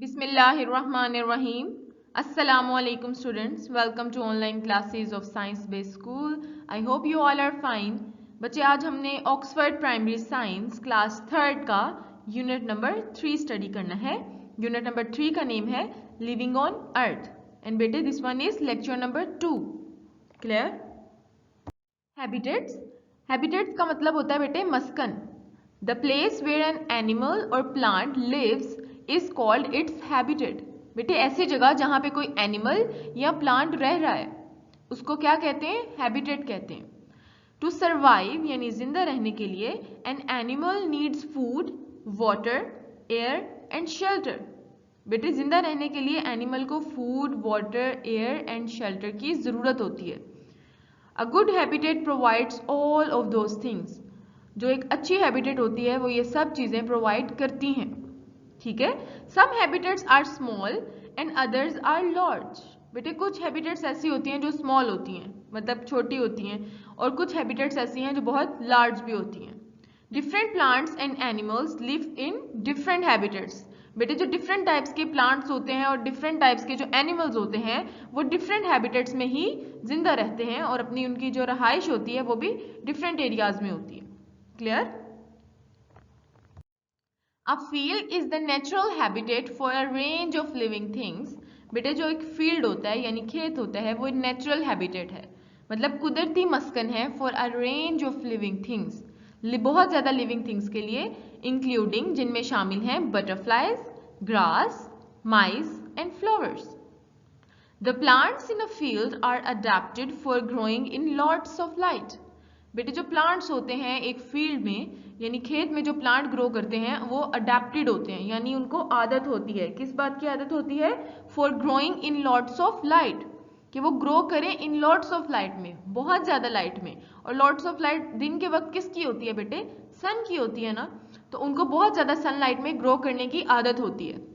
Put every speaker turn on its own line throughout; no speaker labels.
Bismillahirrahmanirrahim. Assalamu alaikum students. Welcome to online classes of Science Based School. I hope you all are fine. बच्चे आज हमने Oxford primary science class 3rd का unit number 3 study करना है. Unit number 3 का name है living on earth and बेटे this one is lecture number 2. Clear? Habitats. Habitats का मतलब होता है बेटे मस्कन. The place where an animal और plant lives is called its habitat. बेटे ऐसी जगह जहां पे कोई एनिमल या प्लांट रह रहा है उसको क्या कहते हैं? हैबिटेट कहते हैं. टू सर्वाइव यानी जिंदा रहने के लिए N animal needs food, water, air and shelter. बेटे जिंदा रहने के लिए एनिमल को food, water, air and shelter की जरूरत होती है. A good habitat provides all of those things. जो एक अच्छी हैबिटेट होती है वो ये सब चीजें प्रोवाइड करती हैं. ठीक है. Some habitats are small and others are large. बेटे कुछ हैबिटेट्स ऐसी होती हैं जो स्मॉल होती हैं, मतलब छोटी होती हैं, और कुछ हैबिटेट्स ऐसी हैं जो बहुत लार्ज भी होती हैं. Different plants and animals live in different habitats. बेटे जो डिफरेंट टाइप्स के प्लांट्स होते हैं और डिफरेंट टाइप्स के जो एनिमल्स होते हैं वो डिफरेंट हैबिटेट्स में ही जिंदा रहते हैं और अपनी उनकी जो रहाइश होती है वो भी डिफरेंट एरियाज में होती है. Clear? A field is the natural habitat for a range of living things. बेटे जो एक फील्ड होता है यानी खेत होता है वो नेचुरल हैबिटेट है, मतलब कुदरती मस्कन है for a range of living things. बहुत ज्यादा लिविंग थिंग्स के लिए, इंक्लूडिंग जिनमें शामिल हैं butterflies, grass, mice and flowers. The plants in a field are adapted for growing in lots of light. बेटे जो प्लांट्स होते हैं एक फील्ड में यानी खेत में जो प्लांट ग्रो करते हैं वो अडेप्टेड होते हैं, यानी उनको आदत होती है. किस बात की आदत होती है? For growing in lots of light, कि वो ग्रो करें इन लॉट्स ऑफ लाइट में, बहुत ज्यादा लाइट में. और लॉट्स ऑफ लाइट दिन के वक्त किसकी होती है बेटे? सन की होती है ना. तो उनको बहुत ज्यादा सनलाइट में ग्रो करने की आदत होती है.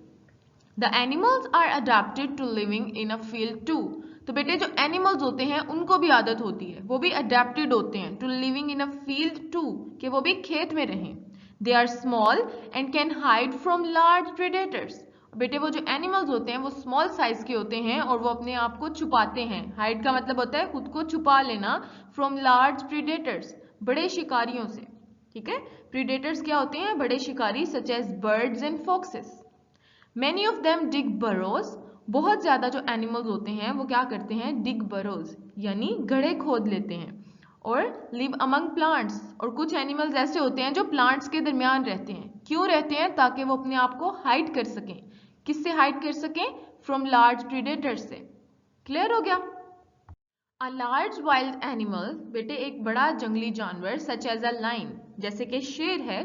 The animals are adapted to living in a field too. तो बेटे जो एनिमल्स होते हैं उनको भी आदत होती है, वो भी अडेप्टेड होते हैं to living in a field too, कि वो भी खेत में रहें. They are small and can hide from large predators. बेटे वो जो एनिमल्स होते हैं वो स्मॉल साइज के होते हैं और वो अपने आप को छुपाते हैं. हाइड का मतलब होता है खुद को छुपा लेना. फ्रॉम लार्ज प्रेडेटर्स, बड़े शिकारियों से. ठीक है. प्रेडेटर्स क्या होते हैं? बड़े शिकारी, such as birds and foxes. Many of them dig burrows. बहुत ज्यादा जो एनिमल्स होते हैं वो क्या करते हैं? डिग बरोज यानी गड्ढे खोद लेते हैं. और लिव अमंग प्लांट्स. और कुछ एनिमल्स ऐसे होते हैं जो प्लांट्स के दरमियान रहते हैं. क्यों रहते हैं? ताकि वो अपने आप को हाइड कर सकें. किससे हाइड कर सकें? फ्रॉम लार्ज प्रेडेटर्स से. क्लियर हो गया? अ लार्ज वाइल्ड एनिमल, बेटे एक बड़ा जंगली जानवर सच एज अ लायन, जैसे कि शेर है,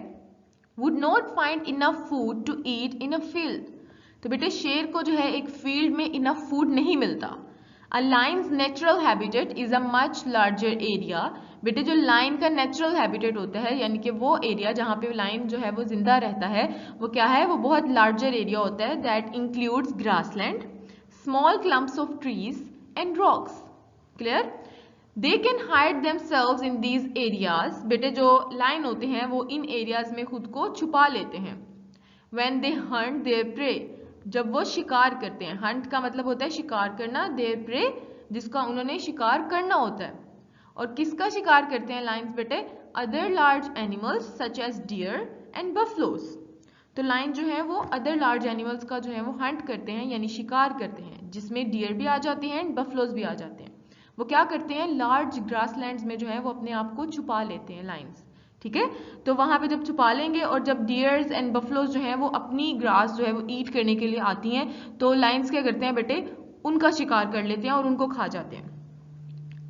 would not find enough food to eat in a field. तो बेटे शेर को जो है एक फील्ड में इनफ फूड नहीं मिलता. A lions natural habitat is a much larger area. बेटे जो लायन का नेचुरल हैबिटेट होता है यानी कि वो एरिया जहाँ पे लायन जो है वो जिंदा रहता है वो क्या है? वो बहुत लार्जर एरिया होता है. That includes grassland, small clumps of trees and rocks. Clear? They can hide themselves in these areas. बेटे जो लायन होते हैं वो इन एरियाज में खुद को छुपा लेते हैं. When they hunt their prey, जब वो शिकार करते हैं. हंट का मतलब होता है शिकार करना. देयर प्रे, जिसका उन्होंने शिकार करना होता है. और किसका शिकार करते हैं लायंस बेटे? Other large animals such as deer and buffaloes. तो लायन जो है वो अदर लार्ज एनिमल्स का जो है वो हंट करते हैं यानी शिकार करते हैं, जिसमें डियर भी आ जाते हैं एंड बफलोस भी आ जाते हैं. वो क्या करते हैं? लार्ज ग्रासलैंड्स में जो है वो अपने आप को छुपा लेते हैं लायंस. ठीक है. तो वहां पे जब छुपा लेंगे और जब डियर्स एंड बफलोज जो है वो अपनी ग्रास जो है वो ईट करने के लिए आती हैं तो लायंस क्या करते हैं बेटे? उनका शिकार कर लेते हैं और उनको खा जाते हैं.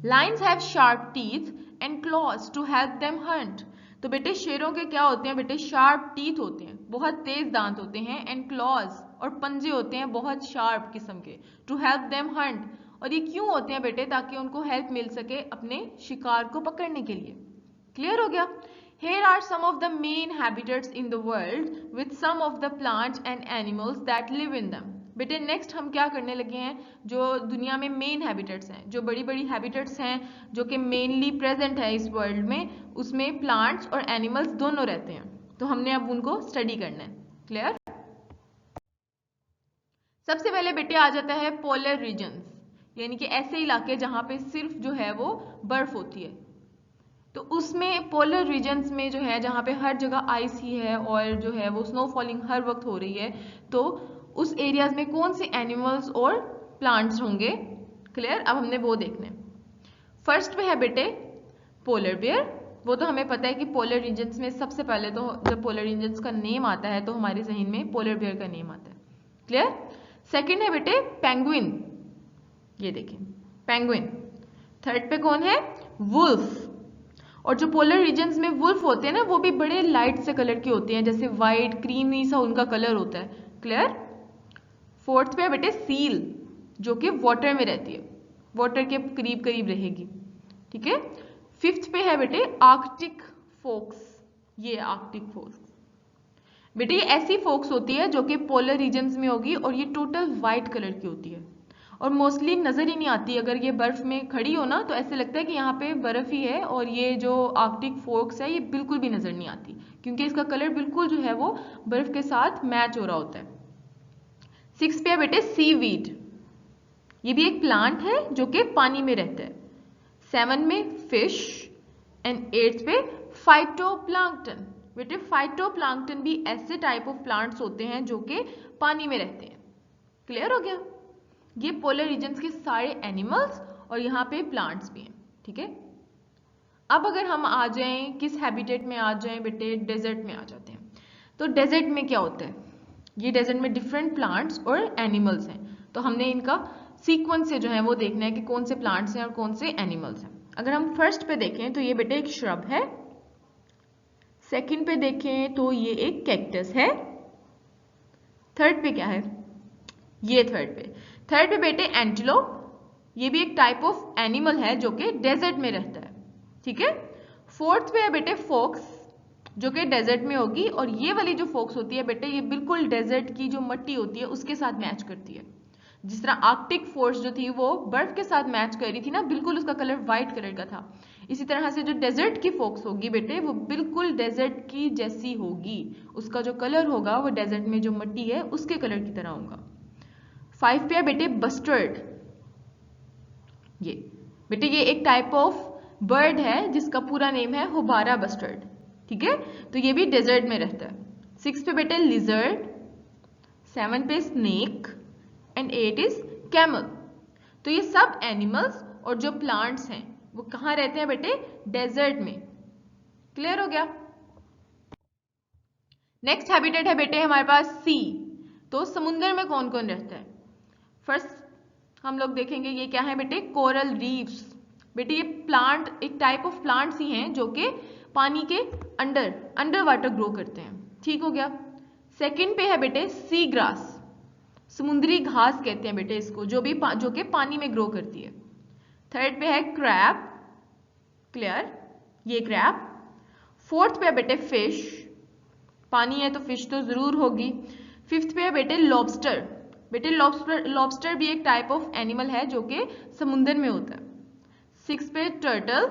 Lions have sharp teeth and claws to help them hunt. तो बेटे शेरों के क्या होते हैं बेटे? शार्प टीथ होते हैं, बहुत तेज दांत होते हैं, एंड क्लॉज और पंजे होते हैं बहुत शार्प किस्म के, टू हेल्प देम हंट. और ये क्यों होते हैं बेटे? ताकि उनको हेल्प मिल सके अपने शिकार को पकड़ने के लिए. क्लियर हो गया? Here are some of the main habitats in the world with some of the plants and animals that live in them. बेटे नेक्स्ट हम क्या करने लगे हैं? जो दुनिया में मेन हैबिटेट्स हैं, जो बड़ी बड़ी हैबिटेट्स हैं जो कि मेनली प्रेजेंट है इस वर्ल्ड में, उसमें प्लांट्स और एनिमल्स दोनों रहते हैं. तो हमने अब उनको स्टडी करना है. क्लियर? सबसे पहले बेटे आ जाता है पोलर रीजन्स, यानी कि ऐसे इलाके जहां पे सिर्फ जो है वो बर्फ होती है। तो उसमें पोलर रीजन्स में जो है जहाँ पे हर जगह आइस ही है और जो है वो स्नो फॉलिंग हर वक्त हो रही है, तो उस एरियाज में कौन से एनिमल्स और प्लांट्स होंगे। क्लियर, अब हमने वो देखना है। फर्स्ट पे है बेटे पोलर बियर। वो तो हमें पता है कि पोलर रीजन्स में सबसे पहले तो जब पोलर रीजन्स का नेम आता है तो हमारे जहन में पोलर बियर का नेम आता है। क्लियर। सेकेंड है बेटे पेंगुइन, ये देखिए पेंगुइन। थर्ड पे कौन है, वुल्फ। और जो पोलर रीजन्स में वुल्फ होते हैं ना वो भी बड़े लाइट से कलर के होते हैं, जैसे वाइट क्रीमी सा उनका कलर होता है। क्लियर। फोर्थ पे है बेटे सील, जो कि वाटर में रहती है, वाटर के करीब करीब रहेगी। ठीक है। फिफ्थ पे है बेटे आर्कटिक फोक्स, ये आर्कटिक फोक्स बेटे ये ऐसी फोक्स होती है जो कि पोलर रीजन्स में होगी और ये टोटल वाइट कलर की होती है और मोस्टली नजर ही नहीं आती। अगर ये बर्फ में खड़ी हो ना तो ऐसे लगता है कि यहाँ पे बर्फ ही है, और ये जो आर्कटिक फोक्स है ये बिल्कुल भी नजर नहीं आती क्योंकि इसका कलर बिल्कुल जो है वो बर्फ के साथ मैच हो रहा होता है। 6 पे है बेटे सीवीड, ये भी एक प्लांट है जो कि पानी में रहता है। 7 में फिश एंड 8 पे फाइटोप्लैंक्टन। बेटे फाइटोप्लैंक्टन भी ऐसे टाइप ऑफ प्लांट्स होते हैं जो कि पानी में रहते हैं। क्लियर हो गया, ये पोलर रीजन्स के सारे एनिमल्स और यहाँ पे प्लांट्स भी हैं। ठीक है। अब अगर हम आ जाएं किस हैबिटेट में आ जाएं बेटे, डेजर्ट में आ जाते हैं। तो डेजर्ट में क्या होता है, ये डेजर्ट में डिफरेंट प्लांट्स और एनिमल्स हैं, तो हमने इनका सीक्वेंस से जो है वो देखना है कि कौन से प्लांट्स हैं और कौन से एनिमल्स हैं। अगर हम फर्स्ट पे देखें तो ये बेटे एक श्रब है। सेकंड पे देखें तो ये एक कैक्टस है। थर्ड पे क्या है, ये थर्ड पे बेटे एंटीलोप, ये भी एक टाइप ऑफ एनिमल है जो कि डेजर्ट में रहता है। ठीक है। फोर्थ पे है बेटे फोक्स, जो कि डेजर्ट में होगी, और ये वाली जो फोक्स होती है बेटे ये बिल्कुल डेजर्ट की जो मिट्टी होती है उसके साथ मैच करती है। जिस तरह आर्कटिक फोर्स जो थी वो बर्फ के साथ मैच कर रही थी ना, बिल्कुल उसका कलर व्हाइट कलर का था, इसी तरह से जो डेजर्ट की फोक्स होगी बेटे वो बिल्कुल डेजर्ट की जैसी होगी, उसका जो कलर होगा वो डेजर्ट में जो मिट्टी है उसके कलर की तरह होगा। 5 पे है बेटे बस्टर्ड, ये बेटे ये एक टाइप ऑफ बर्ड है जिसका पूरा नेम है हुबारा बस्टर्ड। ठीक है, तो ये भी डेजर्ट में रहता है। 6 पे बेटे लिजर्ड, 7 पे स्नेक एंड 8 इज कैमल। तो ये सब एनिमल्स और जो प्लांट्स हैं वो कहाँ रहते हैं बेटे, डेजर्ट में। क्लियर हो गया। नेक्स्ट हैबिटेट है बेटे हमारे पास सी। तो समुद्र में कौन कौन रहता है। फर्स्ट हम लोग देखेंगे ये क्या है बेटे, कोरल रीफ्स। बेटे ये प्लांट एक टाइप ऑफ प्लांट्स ही हैं जो कि पानी के अंडर वाटर ग्रो करते हैं। ठीक हो गया। सेकंड पे है बेटे सी ग्रास, समुद्री घास कहते हैं बेटे इसको, जो कि पानी में ग्रो करती है। थर्ड पे है क्रैब, क्लियर, ये क्रैब। फोर्थ पे है बेटे फिश, पानी है तो फिश तो जरूर होगी। फिफ्थ पे है बेटे लॉबस्टर, बेटे लॉबस्टर भी एक टाइप ऑफ एनिमल है जो कि समुद्र में होता है। 6 पे टर्टल,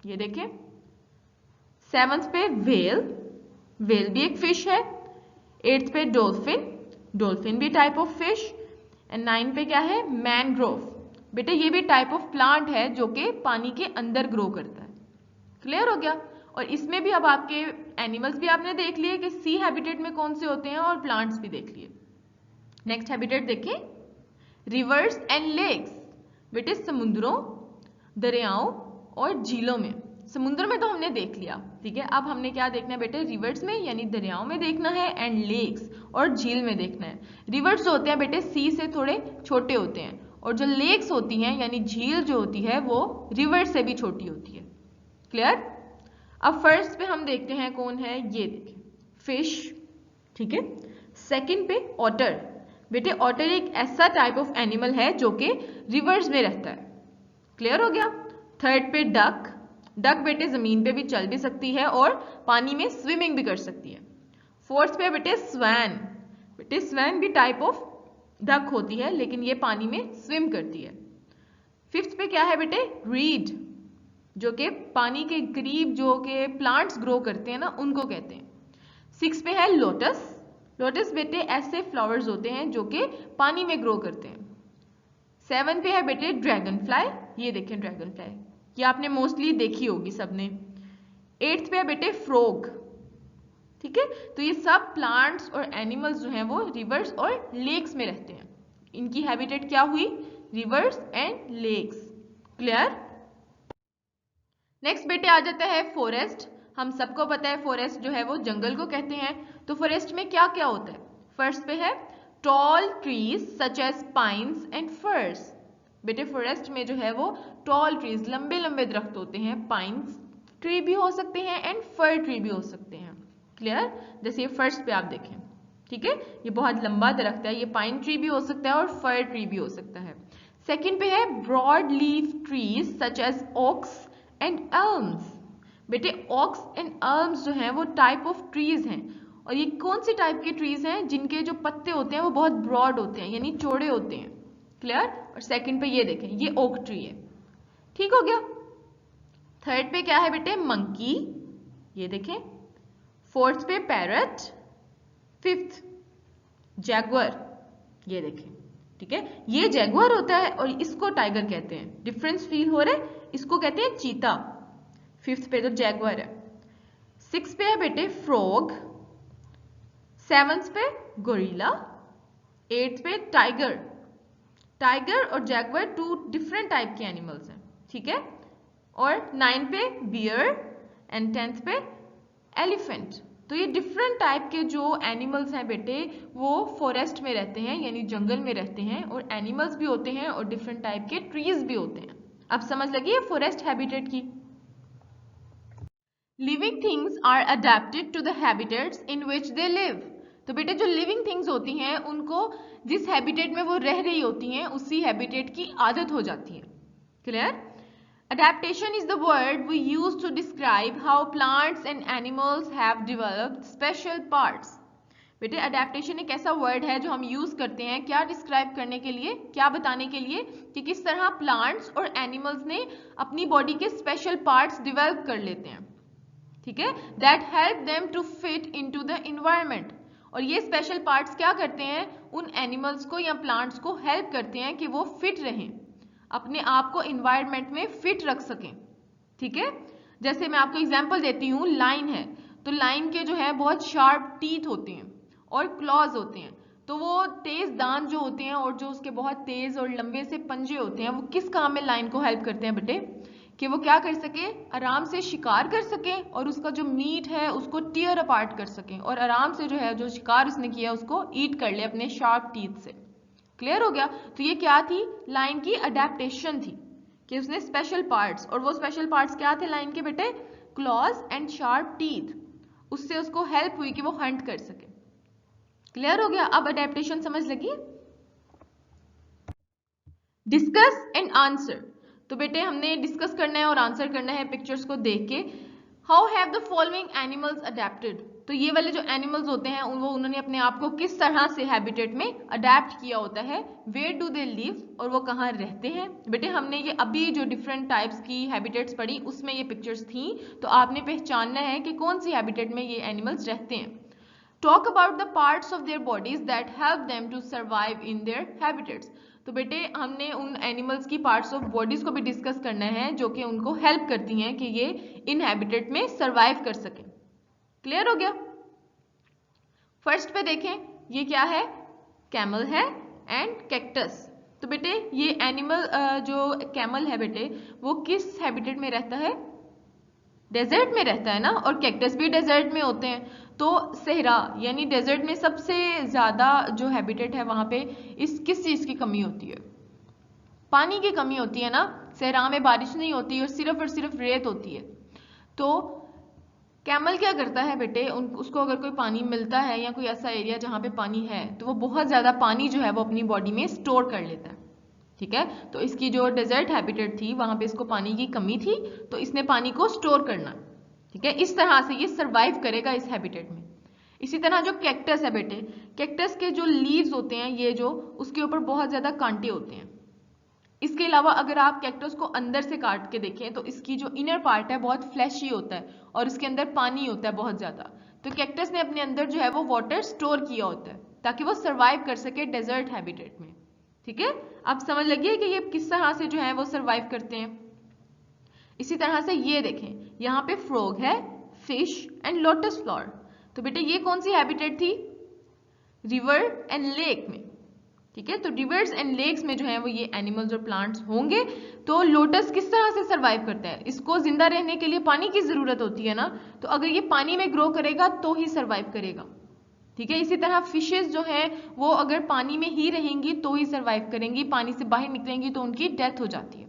ये देखें। 7th पे व्हेल, व्हेल भी एक फिश है। 8th पे डॉल्फिन, डॉल्फिन भी टाइप ऑफ फिश। एंड 9 पे क्या है, मैनग्रोव, बेटे ये भी टाइप ऑफ प्लांट है जो कि पानी के अंदर ग्रो करता है। क्लियर हो गया। और इसमें भी अब आपके एनिमल्स भी आपने देख लिए कि सी हैबिटेट में कौन से होते हैं और प्लांट्स भी देख लिए। नेक्स्ट हैबिटेट देखें, रिवर्स एंड लेक्स। बेटे समुद्रों, दरियाओं और झीलों में। समुद्र में तो हमने देख लिया, ठीक है। अब हमने क्या देखना है बेटे, रिवर्स में यानी दरियाओं में देखना है, एंड लेक्स और झील में देखना है। रिवर्स जो होते हैं बेटे सी से थोड़े छोटे होते हैं, और जो लेक्स होती हैं यानी झील जो होती है वो रिवर से भी छोटी होती है। क्लियर। अब फर्स्ट पे हम देखते हैं कौन है, ये देखें फिश, ठीक है। सेकंड पे ऑटर, बेटे ऑटर एक ऐसा टाइप ऑफ एनिमल है जो कि रिवर्स में रहता है। क्लियर हो गया। थर्ड पे डक, डक बेटे जमीन पे भी चल भी सकती है और पानी में स्विमिंग भी कर सकती है। फोर्थ पे बेटे स्वैन, बेटे स्वैन भी टाइप ऑफ डक होती है लेकिन ये पानी में स्विम करती है। फिफ्थ पे क्या है बेटे, रीड, जो कि पानी के करीब जो कि प्लांट्स ग्रो करते हैं ना उनको कहते हैं। 6 पे है लोटस, लोटस बेटे ऐसे फ्लावर्स होते हैं जो कि पानी में ग्रो करते हैं। 7 पे है बेटे ड्रैगन फ्लाई, ये देखें ड्रैगन फ्लाई, ये आपने मोस्टली देखी होगी सबने। 8th पे है बेटे फ्रॉग, ठीक है। तो ये सब प्लांट्स और एनिमल्स जो हैं वो रिवर्स और लेक्स में रहते हैं। इनकी हैबिटेट क्या हुई? Rivers and lakes. Clear? Next बेटे आ जाता है फॉरेस्ट। हम सबको पता है फॉरेस्ट जो है वो जंगल को कहते हैं। तो फॉरेस्ट में क्या क्या होता है? फर्स्ट पे है tall trees such as pines and firs. बेटे फॉरेस्ट में जो है वो टॉल ट्रीज, लंबे लंबे दरख्त होते हैं, पाइन्स ट्री भी हो सकते हैं एंड फर ट्री भी हो सकते हैं। क्लियर? जैसे ये फर्स्ट पे आप देखें, ठीक है, ये बहुत लंबा दरख्त है, ये पाइन ट्री भी हो सकता है और फर ट्री भी हो सकता है। सेकेंड पे है broad leaf trees such as oaks and elms. बेटे ऑक्स एंड एल्म्स जो हैं वो टाइप ऑफ ट्रीज हैं, और ये कौन सी टाइप के ट्रीज हैं? जिनके जो पत्ते होते हैं वो बहुत ब्रॉड होते हैं, यानी चौड़े होते हैं। क्लियर? और सेकंड पे ये देखें, ये ओक ट्री है। ठीक हो गया। थर्ड पे क्या है बेटे? मंकी, ये देखें। फोर्थ पे पैरट, फिफ्थ जैगुआर, ये देखें, ठीक है। ये जैगुआर होता है और इसको टाइगर कहते हैं। डिफरेंस फील हो रहा है? इसको कहते हैं चीता। फिफ्थ पे तो जैगुआर है। 6 पे है बेटे फ्रॉग, 7th पे गोरिल्ला, 8th पे टाइगर। टाइगर और जैगुआर 2 डिफरेंट टाइप के एनिमल्स हैं, ठीक है। और 9 पे बियर एंड 10th पे एलिफेंट। तो ये डिफरेंट टाइप के जो एनिमल्स हैं बेटे वो फॉरेस्ट में रहते हैं, यानी जंगल में रहते हैं, और एनिमल्स भी होते हैं और डिफरेंट टाइप के ट्रीज भी होते हैं। अब समझ लगी है फॉरेस्ट हैबिटेट की। Living things are adapted to the habitats in which they live. तो बेटे जो लिविंग थिंग्स होती हैं उनको जिस हैबिटेट में वो रह रही होती हैं उसी हैबिटेट की आदत हो जाती है। Clear? Adaptation is the word we use to describe how plants and animals have developed special parts. बेटे अडेप्टेशन एक ऐसा वर्ड है जो हम यूज करते हैं क्या डिस्क्राइब करने के लिए, क्या बताने के लिए कि किस तरह प्लांट्स और एनिमल्स ने अपनी बॉडी के स्पेशल पार्ट्स डिवेल्प कर लेते हैं, ठीक है, that help them to fit into the environment. और ये स्पेशल पार्ट्स क्या करते हैं? उन एनिमल्स को या प्लांट्स को हेल्प करते हैं कि वो फिट रहें, अपने आप को इन्वायरमेंट में फिट रख सकें, ठीक है। जैसे मैं आपको एग्जांपल देती हूँ, लाइन है, तो लाइन के जो है बहुत शार्प टीथ होते हैं और क्लॉज होते हैं। तो वो तेज दांत जो होते हैं और जो उसके बहुत तेज और लंबे से पंजे होते हैं वो किस काम में लाइन को हेल्प करते हैं बेटे? कि वो क्या कर सके? आराम से शिकार कर सके और उसका जो मीट है उसको टीयर अपार्ट कर सके और आराम से जो है जो शिकार उसने किया उसको ईट कर ले अपने शार्प टीथ से। क्लियर हो गया? तो ये क्या थी? लाइन की अडेप्टेशन थी कि उसने स्पेशल पार्ट्स, और वो स्पेशल पार्ट्स क्या थे लाइन के बेटे? Clause and sharp teeth. उससे उसको हेल्प हुई कि वो हंट कर सके। क्लियर हो गया? अब अडेप्टेशन समझ लगी? Discuss and answer. तो बेटे हमने डिस्कस करना है और आंसर करना है पिक्चर्स को देख के। How have the following animals adapted. तो ये वाले जो एनिमल्स होते हैं वो उन्होंने अपने आप को किस तरह से हैबिटेट में अडेप्ट किया होता है। वेयर डू दे लिव, और वो कहाँ रहते हैं। बेटे हमने ये अभी जो डिफरेंट टाइप्स की हैबिटेट्स पढ़ी उसमें ये पिक्चर्स थी, तो आपने पहचानना है कि कौन सी हैबिटेट में ये एनिमल्स रहते हैं। Talk about the parts of their bodies that help them to survive in their habitats. तो बेटे हमने उन एनिमल्स की पार्ट्स ऑफ बॉडीज को भी डिस्कस करना है जो कि उनको हेल्प करती हैं कि ये इन हैबिटेट में सर्वाइव कर सकें। क्लियर हो गया? फर्स्ट पे देखें, ये क्या है? कैमल है एंड कैक्टस। तो बेटे ये एनिमल जो कैमल है बेटे वो किस हैबिटेट में रहता है? डेजर्ट में रहता है ना, और कैक्टस भी डेजर्ट में होते हैं। तो सहरा यानी डेजर्ट में सबसे ज्यादा जो हैबिटेट है वहां पे इस किस चीज की कमी होती है? पानी की कमी होती है ना। सहरा में बारिश नहीं होती और सिर्फ रेत होती है। तो कैमल क्या करता है बेटे, उसको अगर कोई पानी मिलता है या कोई ऐसा एरिया जहाँ पे पानी है तो वो बहुत ज्यादा पानी जो है वो अपनी बॉडी में स्टोर कर लेता है, ठीक है। तो इसकी जो डेजर्ट हैबिटेट थी वहां पे इसको पानी की कमी थी तो इसने पानी को स्टोर करना, ठीक है। इस तरह से ये सर्वाइव करेगा इस हैबिटेट में। इसी तरह जो कैक्टस है बेटे, कैक्टस के जो लीव्स होते हैं ये जो उसके ऊपर बहुत ज्यादा कांटे होते हैं। इसके अलावा अगर आप कैक्टस को अंदर से काट के देखें तो इसकी जो इनर पार्ट है बहुत फ्लैशी होता है और इसके अंदर पानी होता है बहुत ज्यादा, तो कैक्टस ने अपने अंदर जो है वो वाटर स्टोर किया होता है ताकि वो सरवाइव कर सके डेजर्ट हैबिटेट में। ठीक है, अब समझ लगी है कि ये किस तरह से जो है वो सरवाइव करते हैं। इसी तरह से ये देखें, यहाँ पे फ्रॉग है, फिश एंड लोटस फ्लावर। तो बेटे ये कौन सी हैबिटेट थी? रिवर एंड लेक में। ठीक है, तो रिवर्स एंड लेक्स में जो है वो ये एनिमल्स और प्लांट्स होंगे। तो लोटस किस तरह से सरवाइव करता है? इसको जिंदा रहने के लिए पानी की जरूरत होती है ना, तो अगर ये पानी में ग्रो करेगा तो ही सरवाइव करेगा। ठीक है, इसी तरह फिशेस जो हैं वो अगर पानी में ही रहेंगी तो ही सरवाइव करेंगी, पानी से बाहर निकलेंगी तो उनकी डेथ हो जाती है।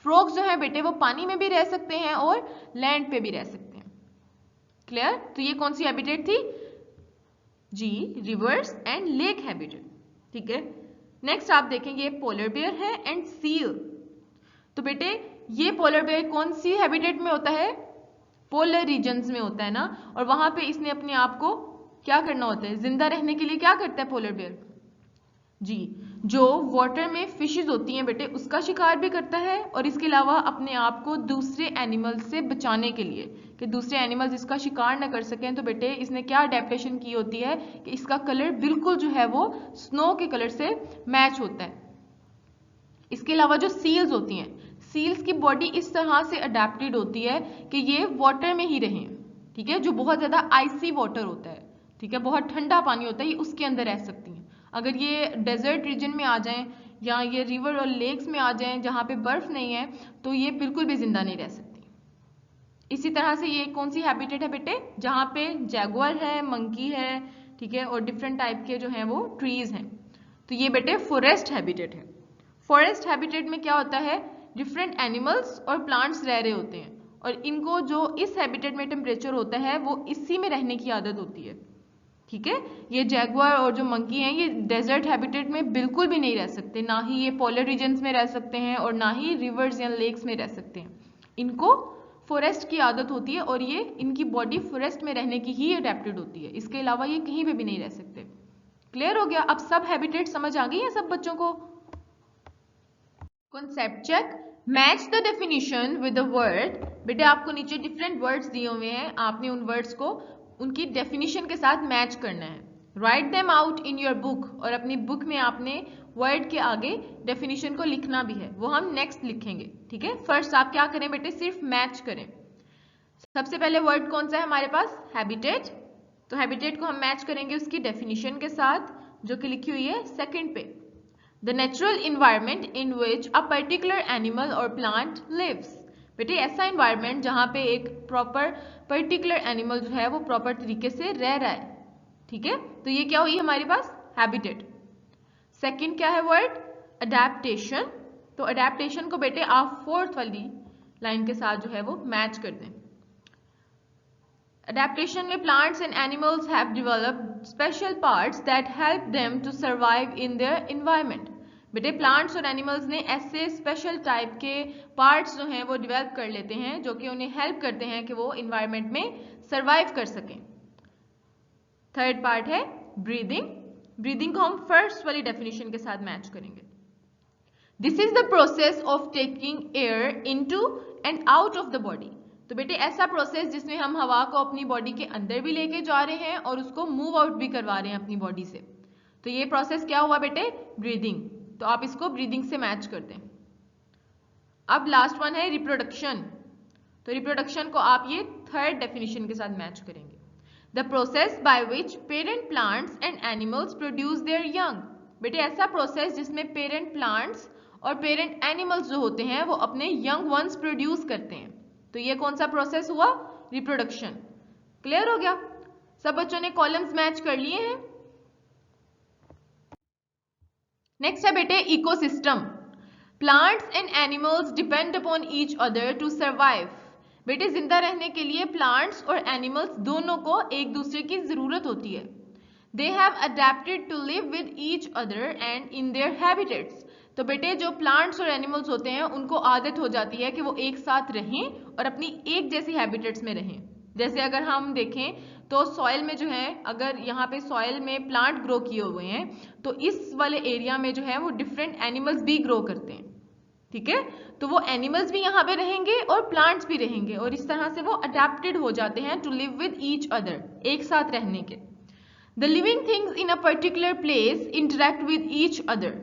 फ्रॉग्स जो है बेटे वो पानी में भी रह सकते हैं और लैंड पे भी रह सकते हैं। क्लियर? तो ये कौन सी हैबिटेट थी? जी, रिवर्स एंड लेक हैबिटेट। ठीक है, नेक्स्ट आप देखेंगे पोलर बेयर है एंड सील। तो बेटे ये पोलर बेयर कौन सी हैबिटेट में होता है? पोलर रीजन्स में होता है ना, और वहां पे इसने अपने आप को क्या करना होता है? जिंदा रहने के लिए क्या करता है पोलर बेयर? जी, जो वाटर में फिशेस होती हैं बेटे उसका शिकार भी करता है, और इसके अलावा अपने आप को दूसरे एनिमल्स से बचाने के लिए कि दूसरे एनिमल्स इसका शिकार न कर सकें, तो बेटे इसने क्या अडेप्टेशन की होती है कि इसका कलर बिल्कुल जो है वो स्नो के कलर से मैच होता है। इसके अलावा जो सील्स होती हैं, सील्स की बॉडी इस तरह से अडेप्टेड होती है कि ये वाटर में ही रहें। ठीक है, जो बहुत ज्यादा आइसी वाटर होता है, ठीक है, बहुत ठंडा पानी होता है, ये उसके अंदर रह सकती हैं। अगर ये डेजर्ट रीजन में आ जाएं या ये रिवर और लेक्स में आ जाएं जहां पे बर्फ नहीं है, तो ये बिल्कुल भी जिंदा नहीं रह सकती। इसी तरह से ये कौन सी हैबिटेट है बेटे? जहां पे जैगुआर है, मंकी है, ठीक है, और डिफरेंट टाइप के जो हैं वो ट्रीज हैं। तो ये बेटे फॉरेस्ट हैबिटेट है। फॉरेस्ट हैबिटेट में क्या होता है? डिफरेंट एनिमल्स और प्लांट्स रह रहे होते हैं, और इनको जो इस हैबिटेट में टेम्परेचर होता है वो इसी में रहने की आदत होती है। ठीक है, ये जैगुआर और जो मंकी हैं ये डेजर्ट हैबिटेट में बिल्कुल भी नहीं रह सकते, ना ही ये पोलर रीजन्स में रह सकते हैं और ना ही रिवर्स या लेक्स में रह सकते हैं। इनको फॉरेस्ट की आदत होती है और ये इनकी बॉडी फॉरेस्ट में रहने की ही अडेप्टेड होती है, इसके अलावा ये कहीं पे भी नहीं रह सकते। क्लियर हो गया? अब सब हैबिटेट समझ आ गई है सब बच्चों को? Concept check, match the definition with the word. बेटे आपको नीचे डिफरेंट वर्ड्स दिए हुए हैं, आपने उन वर्ड्स को उनकी डेफिनेशन के साथ मैच करना है। Write them out in your book, और अपनी बुक में आपने वर्ड के आगे डेफिनेशन को लिखना भी है, वो हम नेक्स्ट लिखेंगे। ठीक है, फर्स्ट आप क्या करें बेटे? सिर्फ मैच करें। सबसे पहले वर्ड कौन सा है हमारे पास? हैबिटेट। तो हैबिटेट को हम मैच करेंगे उसकी डेफिनेशन के साथ जो कि लिखी हुई है सेकंड पे। The natural environment in which a particular animal और प्लांट लिव्स। बेटे ऐसा इन्वायरमेंट जहां पे एक प्रॉपर पर्टिकुलर एनिमल जो है वो प्रॉपर तरीके से रह रहा है। ठीक है, तो ये क्या हुई हमारे पास? हैबिटेट। सेकंड क्या है वर्ड? अडेप्टेशन। तो अडेप्टेशन को बेटे आप फोर्थ वाली लाइन के साथ जो है वो मैच कर दें। अडेप्टेशन में plants and animals have developed special parts that help them to survive in their environment. बेटे प्लांट्स और एनिमल्स ने ऐसे स्पेशल टाइप के पार्ट्स जो हैं वो डेवलप कर लेते हैं जो कि उन्हें हेल्प करते हैं कि वो इन्वायरमेंट में सर्वाइव कर सकें। थर्ड पार्ट है ब्रीदिंग। ब्रीदिंग को हम फर्स्ट वाली डेफिनेशन के साथ मैच करेंगे। This is the process of taking air into and out of the body. तो बेटे ऐसा प्रोसेस जिसमें हम हवा को अपनी बॉडी के अंदर भी लेके जा रहे हैं और उसको मूव आउट भी करवा रहे हैं अपनी बॉडी से, तो ये प्रोसेस क्या हुआ बेटे? ब्रीदिंग। तो आप इसको ब्रीदिंग से मैच कर दें। अब लास्ट वन है रिप्रोडक्शन। तो रिप्रोडक्शन को आप ये थर्ड डेफिनेशन के साथ मैच करेंगे। The process by which parent plants and animals produce their young. बेटे ऐसा प्रोसेस जिसमें पेरेंट प्लांट्स और पेरेंट एनिमल्स जो होते हैं वो अपने यंग वंस प्रोड्यूस करते हैं, तो ये कौन सा प्रोसेस हुआ? रिप्रोडक्शन। क्लियर हो गया? सब बच्चों ने कॉलम्स मैच कर लिए हैं। नेक्स्ट है बेटे ecosystem. Plants and animals depend upon each other to survive. बेटे जिंदा रहने के लिए प्लांट्स और एनिमल्स दोनों को एक दूसरे की जरूरत होती है। They have adapted to live with each other and in their habitats. तो बेटे जो प्लांट्स और एनिमल्स होते हैं उनको आदत हो जाती है कि वो एक साथ रहें और अपनी एक जैसी हैबिटेट्स में रहें। जैसे अगर हम देखें तो सॉइल में जो है, अगर यहाँ पे सॉइल में प्लांट ग्रो किए हुए हैं तो इस वाले एरिया में जो है वो डिफरेंट एनिमल्स भी ग्रो करते हैं। ठीक है, तो वो एनिमल्स भी यहाँ पे रहेंगे और प्लांट्स भी रहेंगे, और इस तरह से वो अडेप्टेड हो जाते हैं to live with each other, एक साथ रहने के। The living things in a particular place interact with each other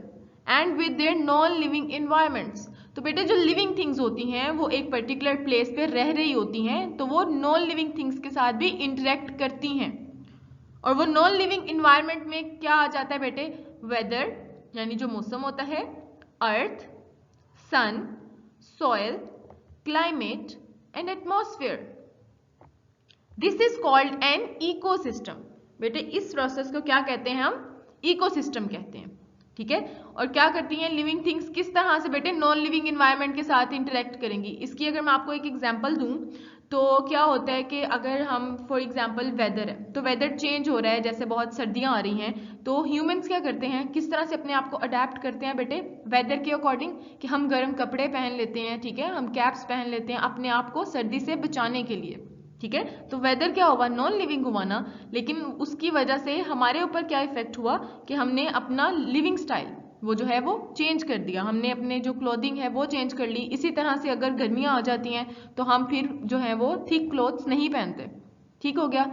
and with their non living environments. तो बेटे जो लिविंग थिंग्स होती हैं वो एक पर्टिकुलर प्लेस पे रह रही होती हैं, तो वो नॉन लिविंग थिंग्स के साथ भी इंटरेक्ट करती हैं। और वो नॉन लिविंग इन्वायरमेंट में क्या आ जाता है बेटे? वेदर यानी जो मौसम होता है, earth, sun, soil, climate and atmosphere. This is called an ecosystem. बेटे इस प्रोसेस को क्या कहते हैं? हम इकोसिस्टम कहते हैं। ठीक है, और क्या करती हैं लिविंग थिंग्स? किस तरह से बेटे नॉन लिविंग इन्वायरमेंट के साथ इंटरेक्ट करेंगी? इसकी अगर मैं आपको एक एग्जांपल दूं तो क्या होता है कि अगर हम फॉर एग्जांपल वेदर है, तो वेदर चेंज हो रहा है, जैसे बहुत सर्दियां आ रही हैं, तो ह्यूमंस क्या करते हैं, किस तरह से अपने आप को अडेप्ट करते हैं बेटे वेदर के अकॉर्डिंग, कि हम गर्म कपड़े पहन लेते हैं, ठीक है, हम कैप्स पहन लेते हैं अपने आप को सर्दी से बचाने के लिए। ठीक है, तो वेदर क्या हुआ? नॉन लिविंग हुआ ना, लेकिन उसकी वजह से हमारे ऊपर क्या इफेक्ट हुआ कि हमने अपना लिविंग स्टाइल वो जो है वो चेंज कर दिया, हमने अपने जो क्लोथिंग है वो चेंज कर ली। इसी तरह से अगर गर्मियां आ जाती हैं तो हम फिर जो है वो थिक क्लोथ्स नहीं पहनते, ठीक हो गया,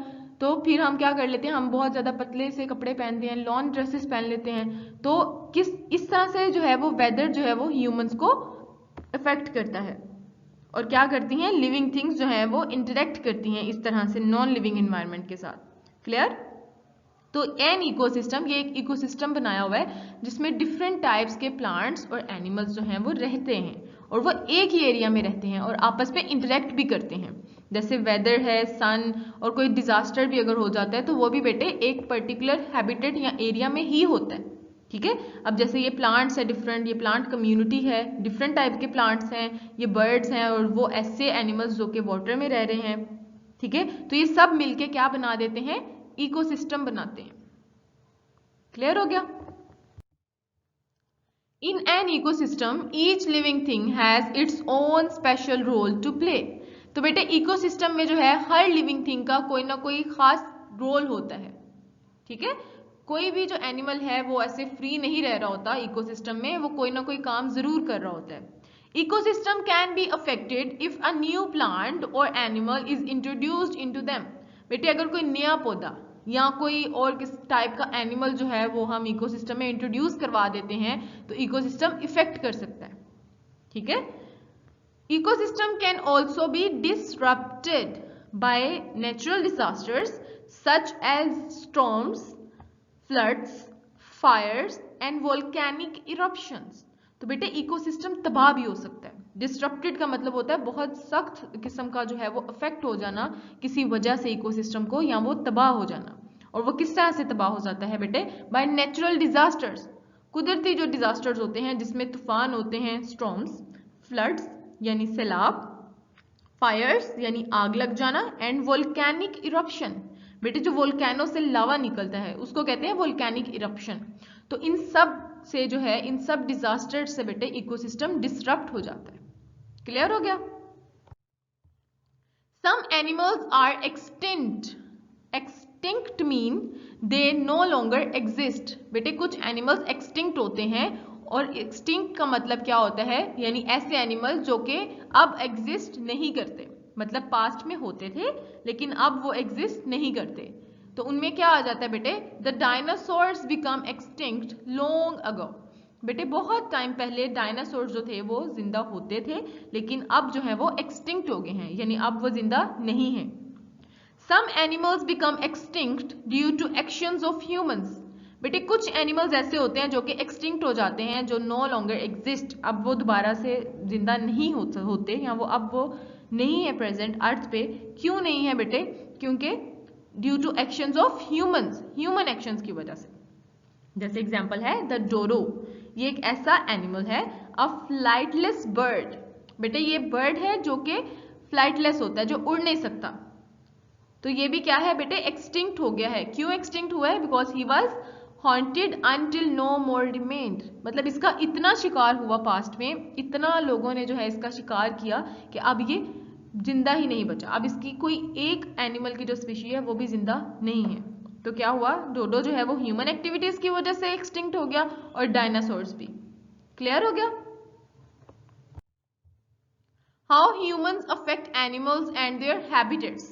तो फिर हम क्या कर लेते हैं, हम बहुत ज़्यादा पतले से कपड़े पहनते हैं, लॉन्ग ड्रेसेस पहन लेते हैं। तो इस तरह से जो है वो वेदर जो है वो ह्यूमंस को इफेक्ट करता है, और क्या करती हैं लिविंग थिंग्स जो है वो इंटरेक्ट करती हैं इस तरह से नॉन लिविंग एनवायरनमेंट के साथ। क्लियर? तो एन इकोसिस्टम, ये एक इकोसिस्टम बनाया हुआ है जिसमें डिफरेंट टाइप्स के प्लांट्स और एनिमल्स जो हैं वो रहते हैं, और वो एक ही एरिया में रहते हैं और आपस में इंटरेक्ट भी करते हैं। जैसे वेदर है, सन, और कोई डिजास्टर भी अगर हो जाता है तो वो भी बेटे एक पर्टिकुलर हैबिटेट या एरिया में ही होता है। ठीक है, अब जैसे ये प्लांट्स है डिफरेंट, ये प्लांट कम्युनिटी है, डिफरेंट टाइप के प्लांट्स हैं, ये बर्ड्स हैं, और वो ऐसे एनिमल्स जो कि वाटर में रह रहे हैं। ठीक है, तो ये सब मिलके क्या बना देते हैं? इकोसिस्टम बनाते हैं। क्लियर हो गया? In an ecosystem each living thing has its own special role to play. तो बेटे इकोसिस्टम में जो है हर लिविंग थिंग का कोई ना कोई खास रोल होता है। ठीक है, कोई भी जो एनिमल है वो ऐसे फ्री नहीं रह रहा होता इकोसिस्टम में, वो कोई ना कोई काम जरूर कर रहा होता है। Ecosystem can be affected if a new plant और animal is introduced into them. बेटे अगर कोई नया पौधा या कोई और किस टाइप का एनिमल जो है वो हम इकोसिस्टम में इंट्रोड्यूस करवा देते हैं तो इकोसिस्टम इफेक्ट कर सकता है। ठीक है, ecosystem can also be disrupted by natural disasters such as storms, floods, fires and volcanic eruptions। तो बेटे इकोसिस्टम तबाह भी हो सकता है। डिस्ट्रप्टेड का मतलब होता है बहुत सख्त किस्म का जो है वो अफेक्ट हो जाना किसी वजह से इकोसिस्टम को, या वो तबाह हो जाना। और वो किस तरह से तबाह हो जाता है बेटे? बाय नेचुरल डिजास्टर्स, कुदरती जो डिजास्टर्स होते हैं जिसमें तूफान होते हैं, स्टॉर्म्स, फ्लड्स यानी सैलाब, फायर्स यानी आग लग जाना, एंड वोल्केनिक इरप्शन, बेटे जो वोल्केनो से लावा निकलता है उसको कहते हैं वोल्केनिक इरप्शन। तो इन सब से जो है, इन सब डिजास्टर से बेटे इकोसिस्टम डिसरप्ट हो जाता है। क्लियर हो गया? Some animals are extinct. Extinct mean they no longer exist. बेटे कुछ एनिमल्स एक्सटिंक्ट होते हैं, और एक्सटिंक्ट का मतलब क्या होता है? यानी ऐसे एनिमल जो कि अब एग्जिस्ट नहीं करते, मतलब पास्ट में होते थे लेकिन अब वो एग्जिस्ट नहीं करते। तो उनमें क्या आ जाता है बेटे? The dinosaurs become extinct long ago. बेटे बहुत टाइम पहले डायनासोर्स जो थे वो जिंदा होते थे, लेकिन अब जो है वो एक्सटिंक्ट हो गए हैं, यानी अब वो जिंदा नहीं है। Some animals become extinct due to actions of humans. बेटे कुछ एनिमल्स ऐसे होते हैं जो कि एक्सटिंक्ट हो जाते हैं, जो नो लॉन्गर एग्जिस्ट, अब वो दोबारा से जिंदा नहीं होते, या वो अब वो नहीं है प्रेजेंट अर्थ पे। क्यों नहीं है बेटे? क्योंकि due to actions of humans, human actions की वजह से। जैसे एग्जांपल है द डोरो, ये एक ऐसा एनिमल है, अ फ्लाइटलेस बर्ड। बेटे ये बर्ड है जो कि फ्लाइटलेस होता है, जो उड़ नहीं सकता। तो ये भी क्या है बेटे? एक्सटिंक्ट हो गया है। क्यों एक्सटिंक्ट हुआ है? Because he was haunted until no more remained. मतलब इसका इतना शिकार हुआ पास्ट में, इतना लोगों ने जो है इसका शिकार किया कि अब ये जिंदा ही नहीं बचा। अब इसकी कोई एक एनिमल की जो स्पीशी है वो भी जिंदा नहीं है। तो क्या हुआ? डोडो जो है वो ह्यूमन एक्टिविटीज की वजह से एक्सटिंक्ट हो गया, और डायनासोर्स भी। क्लियर हो गया? How humans affect animals and there habitats,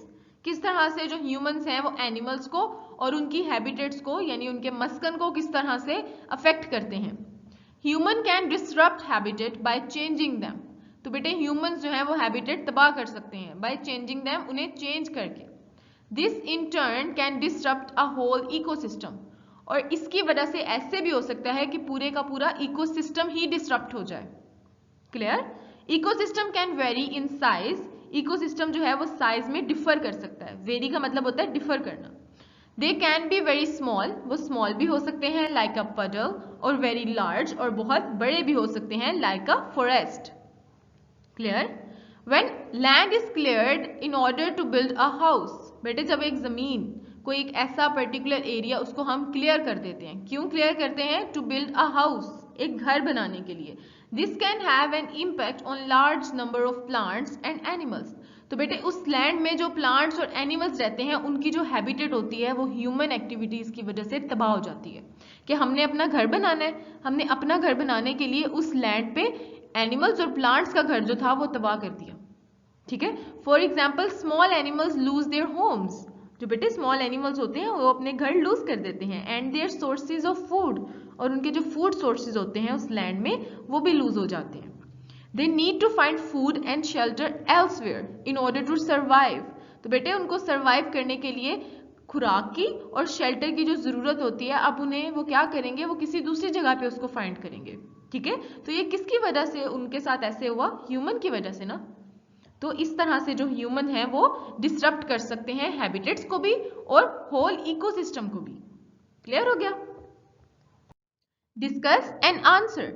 किस तरह से जो ह्यूमंस हैं वो एनिमल्स को और उनकी हैबिटेट्स को यानी उनके मस्कन को किस तरह से अफेक्ट करते हैं। Human can disrupt habitat bye changing them, तो बेटे ह्यूमंस जो है वो हैबिटेट तबाह कर सकते हैं बाय चेंजिंग देम, उन्हें चेंज करके। This in turn can disrupt a whole ecosystem, और इसकी वजह से ऐसे भी हो सकता है कि पूरे का पूरा इकोसिस्टम ही डिसरप्ट हो जाए। Clear? Ecosystem can very in size, ecosystem जो है वो साइज में डिफर कर सकता है। वेरी का मतलब होता है डिफर करना। They can be very small, वो स्मॉल भी हो सकते हैं लाइक अ पडल, और वेरी लार्ज, और बहुत बड़े भी हो सकते हैं like a forest. Clear? When land is cleared in order to build a house, बेटे जब एक जमीन कोई एक ऐसा पर्टिकुलर एरिया उसको हम क्लियर कर देते हैं, क्यों क्लियर करते हैं? टू बिल्ड अ हाउस, एक घर बनाने के लिए। This can have an impact on large number of plants and animals, तो बेटे उस लैंड में जो प्लांट्स और एनिमल्स रहते हैं उनकी जो हैबिटेट होती है वो ह्यूमन एक्टिविटीज की वजह से तबाह हो जाती है। कि हमने अपना घर बनाना है, हमने अपना घर बनाने के लिए उस लैंड पे एनिमल्स और प्लांट्स का घर जो था वो तबाह कर दिया। ठीक है? For example small animals lose their homes, जो बेटे स्मॉल एनिमल्स होते हैं वो अपने घर लूज कर देते हैं, and their sources of food, और उनके जो फूड सोर्सेज होते हैं उस लैंड में वो भी लूज हो जाते हैं। They need to find food and shelter elsewhere in order to survive, तो बेटे उनको सर्वाइव करने के लिए खुराक की और शेल्टर की जो जरूरत होती है, अब उन्हें वो क्या करेंगे? वो किसी दूसरी जगह पे उसको फाइंड करेंगे। ठीक है? तो ये किसकी वजह से उनके साथ ऐसे हुआ? ह्यूमन की वजह से ना। तो इस तरह से जो ह्यूमन है वो डिसरप्ट कर सकते हैं हैबिटेट्स को भी और होल इकोसिस्टम को भी। क्लियर हो गया? डिस्कस एंड आंसर,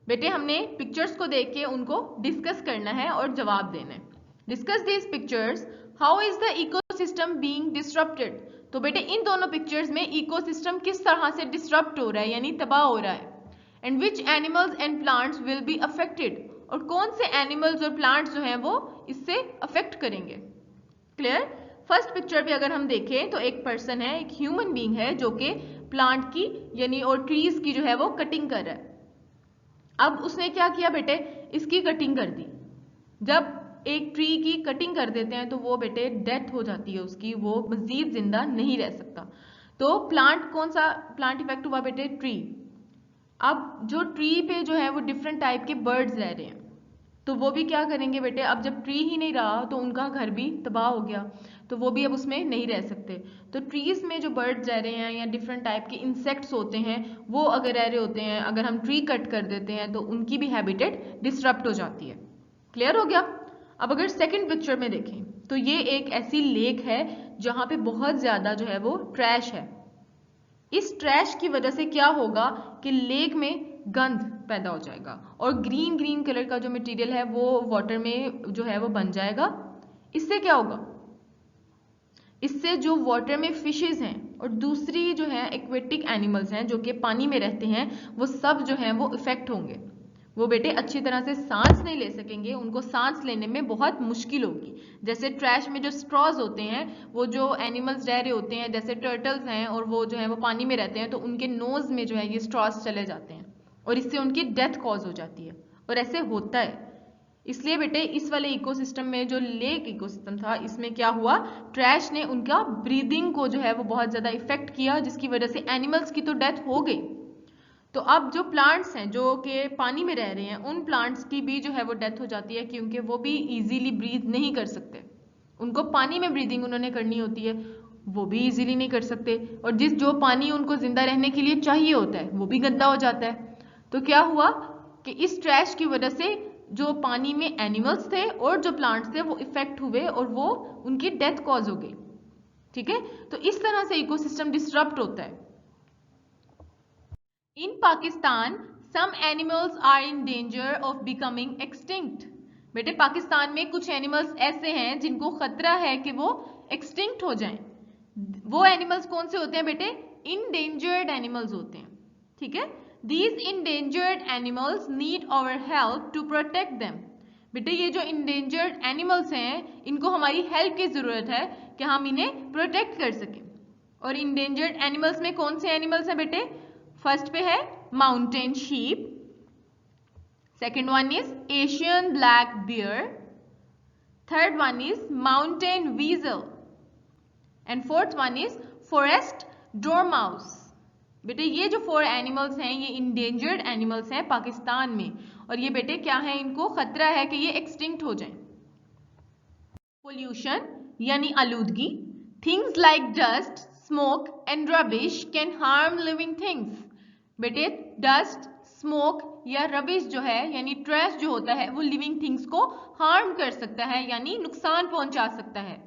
बेटे हमने पिक्चर्स को देख के उनको डिस्कस करना है और जवाब देना है। Discuss these pictures, how is the ecosystem being disrupted, तो बेटे इन दोनों पिक्चर्स में इकोसिस्टम किस तरह से डिसरप्ट हो रहा है यानी तबाह हो रहा है। And which animals and plants will be affected, और कौन से एनिमल्स और प्लांट्स जो हैं वो इससे अफेक्ट करेंगे। क्लियर? फर्स्ट पिक्चर पे अगर हम देखें तो एक पर्सन है, एक ह्यूमन बीइंग है जो कि प्लांट की यानी और ट्रीज की जो है वो कटिंग कर रहा है। अब उसने क्या किया बेटे? इसकी कटिंग कर दी। जब एक ट्री की कटिंग कर देते हैं तो वो बेटे डेथ हो जाती है उसकी, वो मजीद जिंदा नहीं रह सकता। तो प्लांट, कौन सा प्लांट इफेक्ट हुआ बेटे? ट्री। अब जो ट्री पे जो है वो डिफरेंट टाइप के बर्ड्स रह रहे हैं, तो वो भी क्या करेंगे बेटे? अब जब ट्री ही नहीं रहा तो उनका घर भी तबाह हो गया, तो वो भी अब उसमें नहीं रह सकते। तो ट्रीज में जो बर्ड्स रह रहे हैं या डिफरेंट टाइप के इंसेक्ट्स होते हैं वो अगर रह रहे होते हैं, अगर हम ट्री कट कर देते हैं तो उनकी भी हैबिटेट डिसरप्ट हो जाती है। क्लियर हो गया? अब अगर सेकंड पिक्चर में देखें तो ये एक ऐसी लेक है जहां पे बहुत ज्यादा जो है वो ट्रैश है। इस ट्रैश की वजह से क्या होगा कि लेक में गंध पैदा हो जाएगा और ग्रीन ग्रीन कलर का जो मटेरियल है वो वाटर में जो है वो बन जाएगा। इससे क्या होगा? इससे जो वाटर में फिशेज हैं और दूसरी जो है एक्वेटिक एनिमल्स हैं जो कि पानी में रहते हैं वो सब जो है वो इफेक्ट होंगे। वो बेटे अच्छी तरह से सांस नहीं ले सकेंगे, उनको सांस लेने में बहुत मुश्किल होगी। जैसे ट्रैश में जो स्ट्रॉज होते हैं, वो जो एनिमल्स रह रहे होते हैं जैसे टर्टल्स हैं और वो जो है वो पानी में रहते हैं, तो उनके नोज में जो है ये स्ट्रॉज चले जाते हैं और इससे उनकी डेथ कॉज हो जाती है, और ऐसे होता है। इसलिए बेटे इस वाले इकोसिस्टम में जो लेक इकोसिस्टम था इसमें क्या हुआ? ट्रैश ने उनका ब्रीदिंग को जो है वो बहुत ज्यादा इफेक्ट किया, जिसकी वजह से एनिमल्स की तो डेथ हो गई। तो अब जो प्लांट्स हैं जो कि पानी में रह रहे हैं उन प्लांट्स की भी जो है वो डेथ हो जाती है, क्योंकि वो भी इजीली ब्रीथ नहीं कर सकते। उनको पानी में ब्रीदिंग उन्होंने करनी होती है, वो भी इजीली नहीं कर सकते, और जो पानी उनको जिंदा रहने के लिए चाहिए होता है वो भी गंदा हो जाता है। तो क्या हुआ कि इस ट्रैश की वजह से जो पानी में एनिमल्स थे और जो प्लांट्स थे वो इफेक्ट हुए और वो उनकी डेथ कॉज हो गई। ठीक है? तो इस तरह से इकोसिस्टम डिसरप्ट होता है। In Pakistan, some animals are in danger of becoming extinct. बेटे पाकिस्तान में कुछ एनिमल्स ऐसे हैं जिनको खतरा है कि वो एक्सटिंक्ट हो जाएं। वो एनिमल्स कौन से होते हैं बेटे? इंडेंजर्ड एनिमल्स होते हैं। ठीक है? These endangered animals need our help to protect them. बेटे ये जो इंडेंजर्ड एनिमल्स हैं इनको हमारी हेल्प की जरूरत है कि हम इन्हें प्रोटेक्ट कर सकें। और इंडेंजर्ड एनिमल्स में कौन से एनिमल्स हैं बेटे? फर्स्ट पे है mountain sheep, second one is Asian black bear, third one is mountain वीजल and fourth one is forest dormouse. बेटे ये जो 4 एनिमल्स हैं ये इंडेंजर्ड एनिमल्स हैं पाकिस्तान में, और ये बेटे क्या है, इनको खतरा है कि ये एक्सटिंक्ट हो जाएं। पोल्यूशन यानी आलूदगी, things like dust, smoke and rubbish can harm living things. बेटे डस्ट, स्मोक या रबिश जो है यानी ट्रैश जो होता है वो लिविंग थिंग्स को हार्म कर सकता है यानी नुकसान पहुंचा सकता है।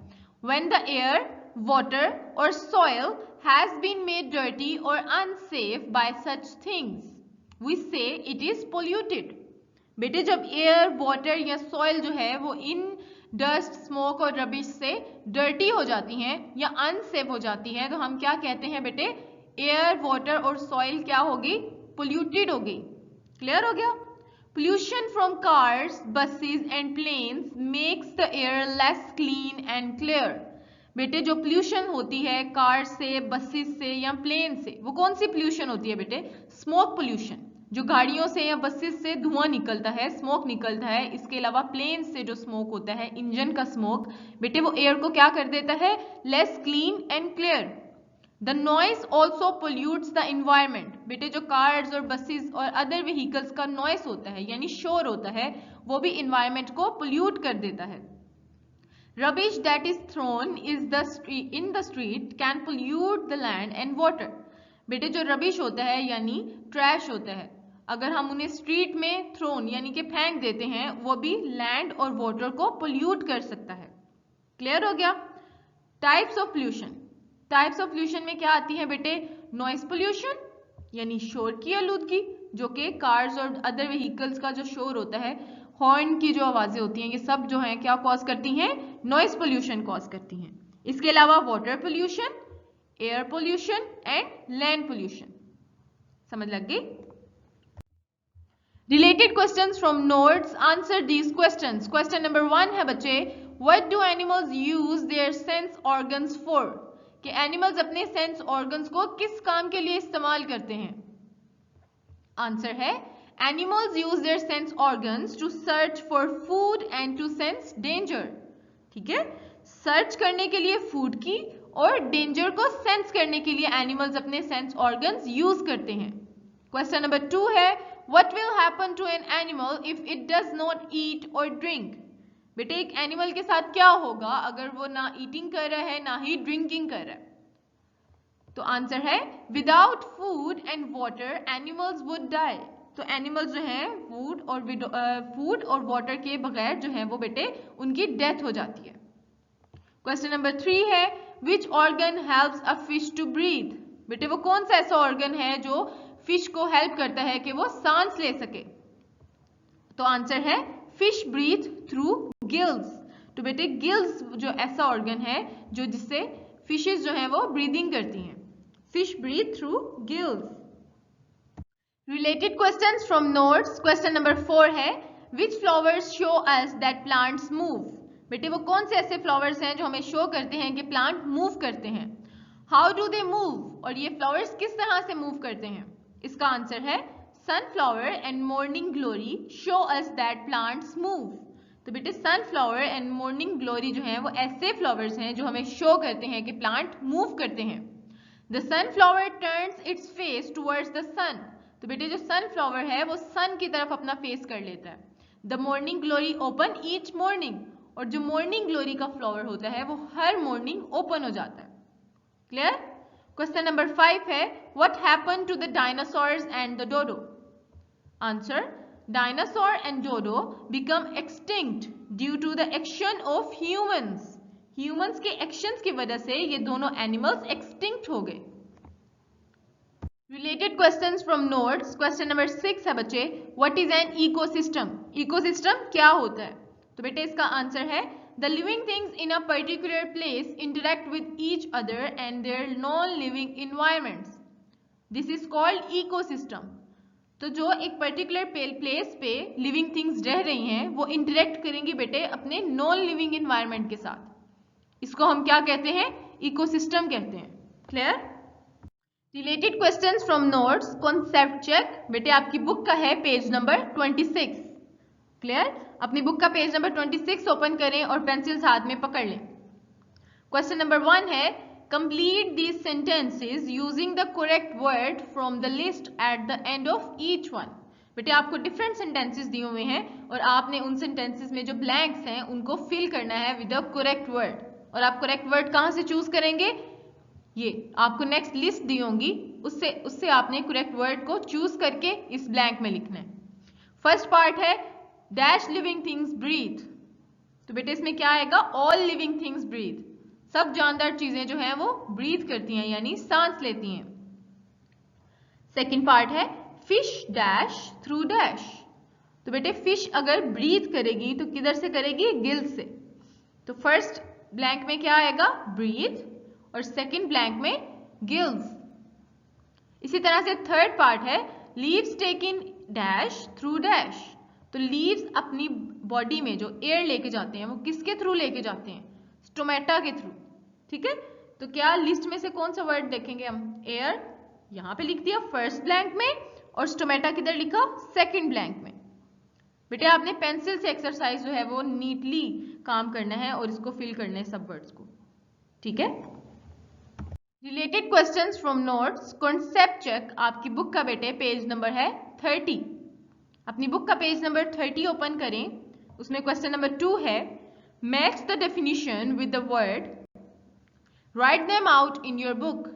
When the air, water or soil has been made dirty or unsafe by such things, we say it is polluted. बेटे जब एयर, वाटर या सॉइल जो है वो इन डस्ट, स्मोक और रबिश से डर्टी हो जाती हैं या अनसेफ हो जाती है तो हम क्या कहते हैं बेटे, एयर, वाटर और सॉइल क्या होगी, पोल्यूटेड होगी। क्लियर हो गया? Pollution from cars, buses and planes makes the air less clean and clear. बेटे जो पोल्यूशन होती है कार से, बसेस से या प्लेन से, वो कौन सी पोल्यूशन होती है बेटे, स्मोक पोल्यूशन। जो गाड़ियों से या बसेस से धुआं निकलता है, स्मोक निकलता है, इसके अलावा प्लेन से जो स्मोक होता है, इंजन का स्मोक, बेटे वो एयर को क्या कर देता है, less clean and clear. The noise also pollutes the environment. बेटे जो कार्स और बसेस और अदर व्हीकल्स का नॉइस होता है यानी शोर होता है वो भी इन्वायरमेंट को पोल्यूट कर देता है। Rubbish that is thrown in the street can pollute the land and water. बेटे जो रबिश होता है यानी ट्रैश होता है, अगर हम उन्हें स्ट्रीट में थ्रोन यानी कि फेंक देते हैं वो भी लैंड और वाटर को पोल्यूट कर सकता है। क्लियर हो गया? Types of pollution. Types of pollution में क्या आती है बेटे, नॉइस पोल्यूशन यानी शोर की आलूदगी, जो कि कार्स और अदर व्हीकल्स का जो शोर होता है, हॉर्न की जो आवाजें होती हैं, ये सब जो हैं क्या कॉज करती हैं, नॉइस पोल्यूशन कॉज करती हैं। इसके अलावा water pollution, air pollution and land pollution. समझ लग गई? Related questions from notes, answer these questions. Question number 1 है बच्चे, what do animals use their sense organs for? कि एनिमल्स अपने सेंस ऑर्गन्स को किस काम के लिए इस्तेमाल करते हैं? आंसर है animals use their sense organs to search for food and to sense danger. ठीक है, सर्च करने के लिए फूड की और डेंजर को सेंस करने के लिए एनिमल्स अपने सेंस ऑर्गन्स यूज करते हैं। क्वेश्चन नंबर 2 है, what will happen to an animal if it does not eat or drink? बेटे एक एनिमल के साथ क्या होगा अगर वो ना ईटिंग कर रहा है ना ही ड्रिंकिंग कर रहा है? तो आंसर है without food and water animals would die. तो एनिमल्स जो हैं फूड और वाटर के बगैर जो है वो बेटे उनकी डेथ हो जाती है। क्वेश्चन नंबर 3 है, which organ helps a fish to breathe? बेटे वो कौन सा ऐसा ऑर्गन है जो फिश को हेल्प करता है कि वो सांस ले सके? तो आंसर है फिश ब्रीथ थ्रू गिल्स। तो बेटे गिल्स जो ऐसा ऑर्गन है जो जिससे फिशेस जो हैं वो ब्रीदिंग करती हैं। Fish breathe through gills. Related questions from notes. Question number 4 है, which flowers show us that plants move? बेटे वो कौन से ऐसे फ्लावर्स हैं जो हमें शो करते हैं कि प्लांट मूव करते हैं? How do they move? और ये फ्लावर्स किस तरह से मूव करते हैं? इसका आंसर है sunflower and morning glory show us that plants move. तो बेटे सनफ्लावर एंड मॉर्निंग ग्लोरी जो हैं वो ऐसे फ्लावर्स हैं जो हमें शो करते हैं कि प्लांट मूव करते हैं। The sunflower turns its face towards the sun. तो बेटे जो सनफ्लावर है वो सन की तरफ अपना फेस कर लेता है। The morning glory open each morning. और जो मॉर्निंग ग्लोरी का फ्लावर होता है वो हर मॉर्निंग ओपन हो जाता है। क्लियर? क्वेश्चन नंबर 5 है, what happened to the dinosaurs and the dodo? Answer, dinosaur and dodo become extinct due to the action of humans. Humans के एक्शंस की वजह से ये दोनों एनिमल्स एक्सटिंक्ट हो गए। Related questions from notes. Question number 6 है बच्चे, what is an ecosystem? Ecosystem क्या होता है? तो बेटे इसका आंसर है the living things in a particular place interact with each other and their non-living environments. This is called ecosystem. तो जो एक पर्टिकुलर प्लेस पे लिविंग थिंग्स रह रही हैं वो इंटरेक्ट करेंगी बेटे अपने नॉन लिविंग इन्वायरमेंट के साथ। इसको हम क्या कहते हैं? इकोसिस्टम कहते हैं। Clear? Related questions from notes. Concept check. बेटे आपकी बुक का है पेज नंबर 26। क्लियर? अपनी बुक का पेज नंबर 26 ओपन करें और पेंसिल हाथ में पकड़ लें। क्वेश्चन नंबर 1 है, complete these sentences using the correct word from the list at the end of each one. बेटे आपको डिफरेंट सेंटेंसेस दिए हुए हैं और आपने उन सेंटेंसेस में जो ब्लैंक्स हैं उनको फिल करना है विद द करेक्ट वर्ड। और आप करेक्ट वर्ड कहाँ से चूज करेंगे? ये आपको नेक्स्ट लिस्ट दी होंगी, उससे आपने करेक्ट वर्ड को चूज करके इस ब्लैंक में लिखना है। फर्स्ट पार्ट है डैश लिविंग थिंग्स ब्रीथ। तो बेटे इसमें क्या आएगा? All living things breathe. सब जानदार चीजें जो हैं वो ब्रीथ करती हैं यानी सांस लेती हैं। सेकंड पार्ट है फिश डैश थ्रू डैश। तो बेटे फिश अगर ब्रीथ करेगी तो किधर से करेगी? गिल्स से। तो फर्स्ट ब्लैंक में क्या आएगा? ब्रीथ, और सेकंड ब्लैंक में गिल्स। इसी तरह से थर्ड पार्ट है leaves take in dash through dash. तो लीव्स अपनी बॉडी में जो एयर लेके जाते हैं वो किसके थ्रू लेके जाते हैं? स्टोमेटा के थ्रू। ठीक है, तो क्या लिस्ट में से कौन सा वर्ड देखेंगे हम? एयर यहां पे लिख दिया फर्स्ट ब्लैंक में और स्टोमेटा किधर लिखा? सेकंड ब्लैंक में। बेटे आपने पेंसिल से एक्सरसाइज जो है वो नीटली काम करना है और इसको फिल करना है सब वर्ड्स को। ठीक है, related questions from notes concept check. आपकी बुक का बेटे पेज नंबर है 30। अपनी बुक का पेज नंबर 30 ओपन करें। उसमें क्वेश्चन नंबर 2 है match the definition with the word, write them out in your book.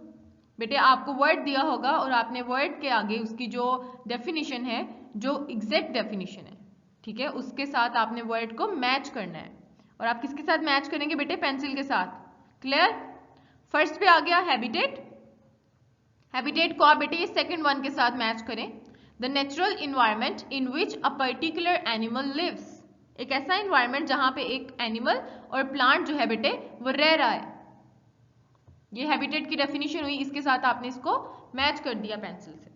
बेटे आपको वर्ड दिया होगा और आपने वर्ड के आगे उसकी जो डेफिनेशन है, जो एग्जैक्ट डेफिनेशन है, ठीक है, उसके साथ आपने वर्ड को मैच करना है। और आप किसके साथ मैच करेंगे बेटे? पेंसिल के साथ। क्लियर? फर्स्ट पे आ गया हैबिटेट। हैबिटेट को आप बेटे ये सेकंड वन के साथ मैच करें। The natural environment in which a particular animal lives. एक ऐसा इन्वायरमेंट जहां पे एक एनिमल और प्लांट जो है बेटे वो रह रहा है। ये हैबिटेट की डेफिनेशन हुई, इसके साथ आपने इसको मैच कर दिया पेंसिल से।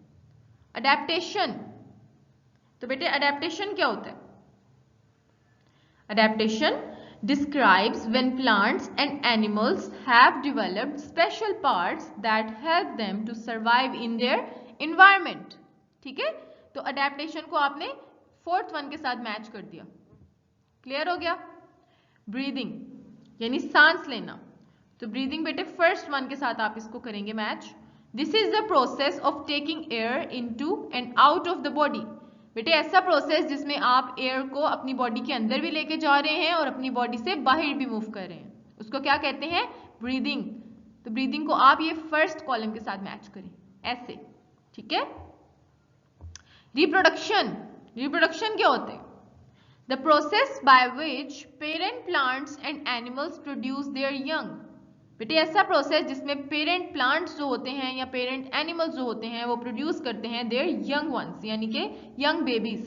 अडेप्टेशन। तो बेटे अडेप्टेशन क्या होता है? Adaptation describes when plants and animals have developed special parts that help them to survive in their environment। ठीक है, तो अडेप्टेशन को आपने फोर्थ वन के साथ मैच कर दिया। क्लियर हो गया? ब्रीदिंग यानी सांस लेना। तो ब्रीदिंग बेटे फर्स्ट वन के साथ आप इसको करेंगे match. This is the process of taking air into and out of the body. बेटे ऐसा प्रोसेस जिसमें आप एयर को अपनी बॉडी के अंदर भी लेके जा रहे हैं और अपनी बॉडी से बाहर भी मूव कर रहे हैं, उसको क्या कहते हैं? ब्रीदिंग। तो ब्रीदिंग को आप ये फर्स्ट कॉलम के साथ मैच करें ऐसे। ठीक है, रिप्रोडक्शन। रिप्रोडक्शन क्या होते हैं? The process by which parent plants and animals produce their young. बेटे ऐसा प्रोसेस जिसमें पेरेंट प्लांट्स जो होते हैं या पेरेंट एनिमल्स जो होते हैं वो प्रोड्यूस करते हैं देयर यंग वंस, यानी कि यंग बेबीज।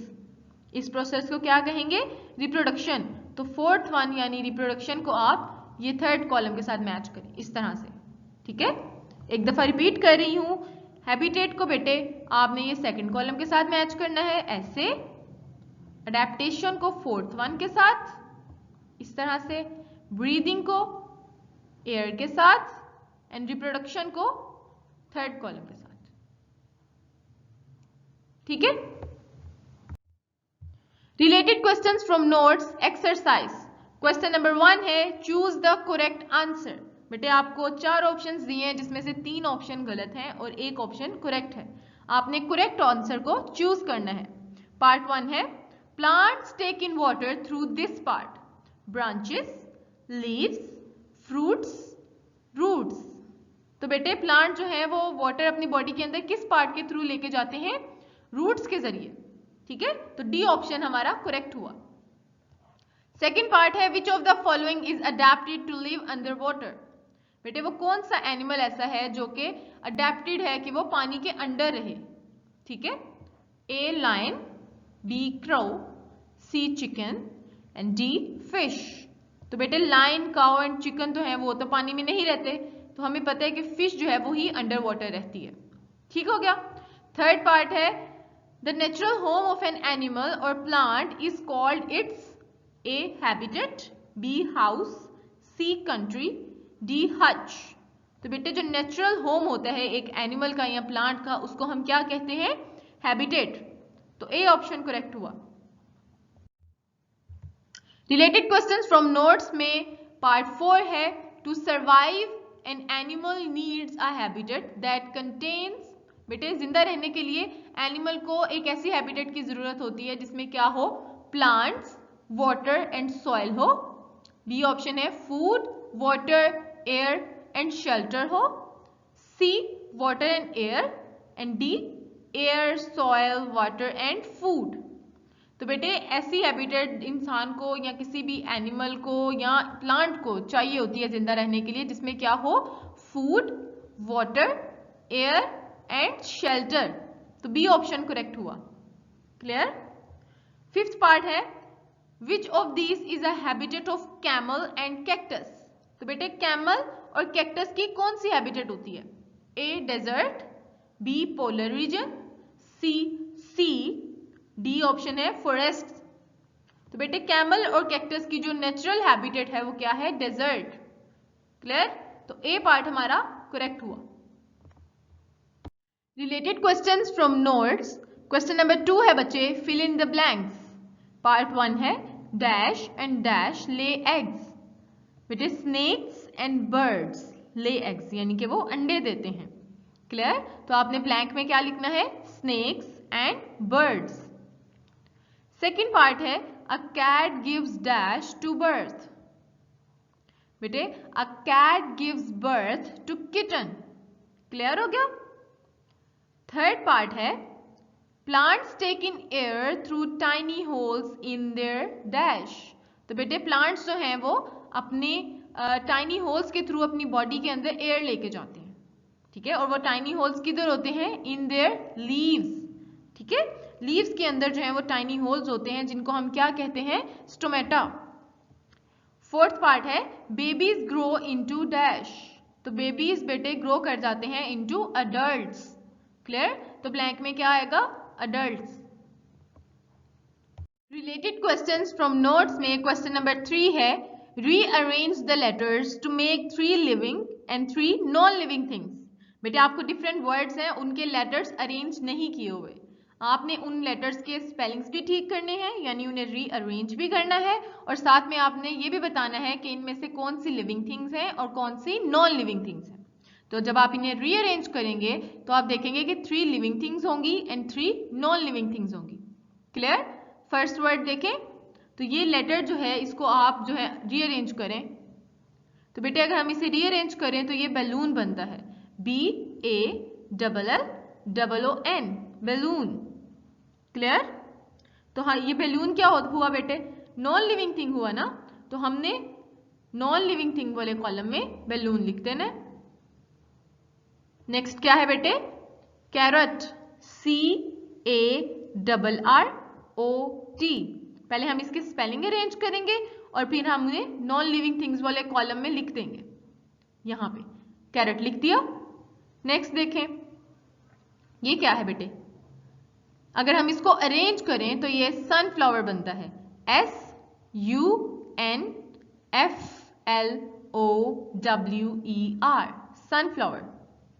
इस प्रोसेस को क्या कहेंगे? रिप्रोडक्शन। तो फोर्थ वन यानी रिप्रोडक्शन को आप ये थर्ड कॉलम के साथ मैच करें इस तरह से। ठीक है, एक दफा रिपीट कर रही हूं। हैबिटेट को बेटे आपने ये सेकंड कॉलम के साथ मैच करना है ऐसे। अडेप्टेशन को फोर्थ वन के साथ इस तरह से, ब्रीदिंग को एयर के साथ एंड रिप्रोडक्शन को थर्ड कॉलम के साथ। ठीक है, related questions from notes exercise. Question number 1 है चूज द करेक्ट आंसर। बेटे आपको 4 ऑप्शंस दिए हैं जिसमें से 3 ऑप्शन गलत हैं और 1 ऑप्शन करेक्ट है। आपने करेक्ट आंसर को चूज करना है। पार्ट 1 है plants take in water through this part, branches, leaves, fruits, roots. तो बेटे प्लांट जो है वो वाटर अपनी बॉडी के अंदर किस पार्ट के थ्रू लेके जाते हैं? रूट्स के जरिए। ठीक है, तो डी ऑप्शन हमारा करेक्ट हुआ। सेकंड पार्ट है which of the following is adapted to live under water. बेटे वो कौन सा एनिमल ऐसा है जो कि अडेप्टेड है कि वो पानी के अंडर रहे? ठीक है, A lion, B crow, C chicken and D fish. तो बेटे लायन, काउ एंड चिकन तो है वो तो पानी में नहीं रहते, तो हमें पता है कि फिश जो है वो ही अंडर वाटर रहती है। ठीक हो गया। थर्ड पार्ट है the natural home of an animal और plant is called its a habitat, B house, C country, D hutch. तो बेटे जो नेचुरल होम होता है एक एनिमल का या प्लांट का उसको हम क्या कहते हैं? हैबिटेट। तो ए ऑप्शन करेक्ट हुआ। रिलेटेड क्वेश्चंस फ्रॉम नोट्स में पार्ट 4 है, to survive an animal needs a habitat that contains. बेटे जिंदा रहने के लिए एनिमल को एक ऐसी हैबिटेट की जरूरत होती है जिसमें क्या हो, प्लांट्स, वाटर एंड सॉइल हो। बी ऑप्शन है food, water, air and shelter हो। C water and air and D air, soil, water and food. तो बेटे ऐसी हैबिटेट इंसान को या किसी भी एनिमल को या प्लांट को चाहिए होती है जिंदा रहने के लिए जिसमें क्या हो, food, water, air and shelter. तो बी ऑप्शन करेक्ट हुआ। क्लियर। फिफ्थ पार्ट है, which of this is a habitat of camel and cactus. तो बेटे कैमल और कैक्टस की कौन सी हैबिटेट होती है, A desert, B polar region, C sea, D option है फॉरेस्ट। तो बेटे कैमल और कैक्टस की जो नेचुरल हैबिटेट है वो क्या है, डेजर्ट। क्लियर। तो ए पार्ट हमारा करेक्ट हुआ। Related questions from notes. Question number 2 है बच्चे, fill in the blanks. Part 1 है, dash and dash lay eggs. बेटे snakes and birds lay eggs, यानी कि वो अंडे देते हैं। क्लियर। तो आपने ब्लैंक में क्या लिखना है, snakes and birds. Second part है, a cat gives dash to birth. बेटे a cat gives birth to kitten. Clear हो गया। थर्ड पार्ट है, plants take in air through tiny holes in their dash. तो बेटे प्लांट्स जो हैं वो अपने टाइनी होल्स के थ्रू अपनी बॉडी के अंदर एयर लेके जाते हैं। ठीक है। और वो टाइनी होल्स किधर होते हैं, इन देयर लीव्स। ठीक है। लीव्स के अंदर जो है वो टाइनी होल्स होते हैं जिनको हम क्या कहते हैं, स्टोमेटा। फोर्थ पार्ट है, बेबीज ग्रो इनटू डैश। तो बेबीज बेटे ग्रो कर जाते हैं इनटू अडल्ट्स। क्लियर। तो ब्लैंक में क्या आएगा, adults. Related questions from notes में क्वेश्चन नंबर 3 है, rearrange the letters to make 3 living and 3 non living things. बेटे आपको डिफरेंट वर्ड्स हैं, उनके लेटर्स अरेंज नहीं किए हुए, आपने उन लेटर्स के स्पेलिंग्स भी ठीक करने हैं, यानी उन्हें रीअरेंज भी करना है, और साथ में आपने ये भी बताना है कि इनमें से कौन सी लिविंग थिंग्स हैं और कौन सी नॉन लिविंग थिंग्स हैं। तो जब आप इन्हें रीअरेंज करेंगे तो आप देखेंगे कि 3 लिविंग थिंग्स होंगी एंड 3 नॉन लिविंग थिंग्स होंगी। क्लियर। फर्स्ट वर्ड देखें, तो ये लेटर जो है इसको आप जो है रीअरेंज करें। तो बेटे अगर हम इसे रीअरेंज करें तो ये बैलून बनता है, BALLLOON, बैलून। क्लियर। तो हाँ ये बैलून क्या हुआ बेटे, नॉन लिविंग थिंग हुआ ना, तो हमने नॉन लिविंग थिंग वाले कॉलम में बैलून लिख देना। नेक्स्ट क्या है बेटे, कैरट, CARROT। पहले हम इसकी स्पेलिंग अरेंज करेंगे और फिर हम उन्हें नॉन लिविंग थिंग्स वाले कॉलम में लिख देंगे। यहां पे कैरट लिख दिया। नेक्स्ट देखें, ये क्या है बेटे, अगर हम इसको अरेंज करें तो ये सनफ्लावर बनता है, SUNFLOWER, सनफ्लावर।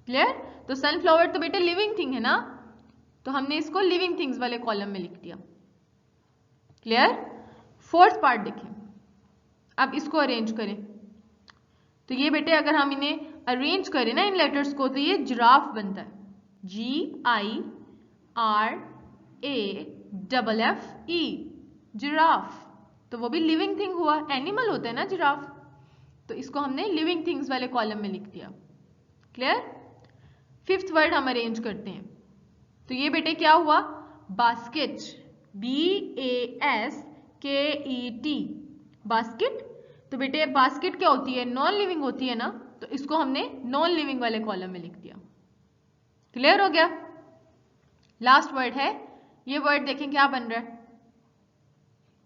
क्लियर। तो सनफ्लावर तो बेटे लिविंग थिंग है ना, तो हमने इसको लिविंग थिंग्स वाले कॉलम में लिख दिया। क्लियर। फोर्थ पार्ट देखें, अब इसको अरेंज करें। तो ये बेटे अगर हम इन्हें अरेंज करें ना इन लेटर्स को, तो ये जिराफ बनता है, GIRAFFE, जिराफ। तो वो भी लिविंग थिंग हुआ, एनिमल होता है ना जिराफ, तो इसको हमने लिविंग थिंग्स वाले कॉलम में लिख दिया। क्लियर। फिफ्थ वर्ड हम अरेंज करते हैं, तो ये बेटे क्या हुआ, बास्केट, BASKET, बास्केट। तो बेटे बास्केट क्या होती है, नॉन लिविंग होती है ना, तो इसको हमने नॉन लिविंग वाले कॉलम में लिख दिया। क्लियर हो गया। लास्ट वर्ड है, ये वर्ड देखें क्या बन रहा है,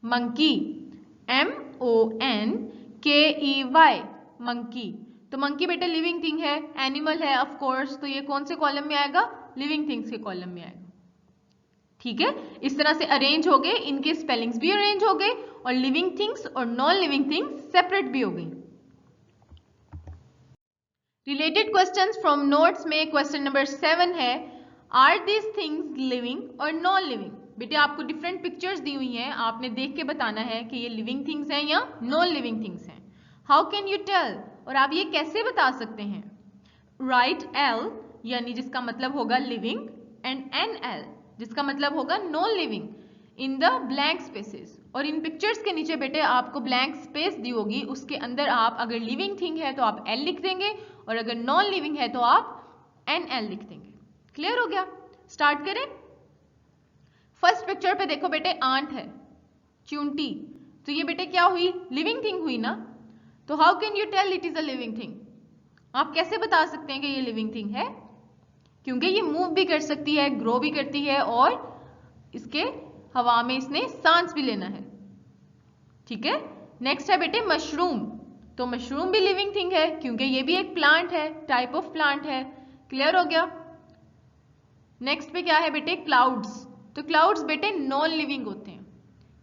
मंकी, MONKEY, मंकी। तो मंकी बेटा लिविंग थिंग है, एनिमल है ऑफ कोर्स, तो ये कौन से कॉलम में आएगा, लिविंग थिंग्स के कॉलम में आएगा। ठीक है। इस तरह से अरेंज हो गए, इनके स्पेलिंग्स भी अरेंज हो गए और लिविंग थिंग्स और नॉन लिविंग थिंग्स सेपरेट भी हो गई। रिलेटेड क्वेश्चंस फ्रॉम नोट्स में क्वेश्चन नंबर 7 है, आर दिस थिंग्स लिविंग और नॉन लिविंग? बेटे आपको डिफरेंट पिक्चर्स दी हुई हैं, आपने देख के बताना है कि ये लिविंग थिंग्स हैं या नॉन लिविंग थिंग्स हैं। How can you tell? और आप ये कैसे बता सकते हैं? राइट एल यानी जिसका मतलब होगा लिविंग एंड एन एल जिसका मतलब होगा non living in the blank spaces. और इन पिक्चर्स के नीचे बेटे आपको ब्लैंक स्पेस दी होगी, उसके अंदर आप अगर लिविंग थिंग है तो आप एल लिख देंगे और अगर नॉन लिविंग है तो आप एन एल लिख देंगे। क्लियर हो गया? स्टार्ट करें। फर्स्ट पिक्चर पे देखो बेटे आंट है, चूंटी, तो ये बेटे क्या हुई? लिविंग थिंग हुई ना। तो how can you tell it is a living thing? आप कैसे बता सकते हैं कि ये लिविंग थिंग है? क्योंकि ये मूव भी कर सकती है, ग्रो भी करती है और इसके हवा में इसने सांस भी लेना है। ठीक है। नेक्स्ट है बेटे मशरूम, तो मशरूम भी लिविंग थिंग है क्योंकि ये भी एक प्लांट है, टाइप ऑफ प्लांट है। क्लियर हो गया? नेक्स्ट पे क्या है बेटे? क्लाउड्स, तो क्लाउड्स बेटे नॉन लिविंग होते हैं।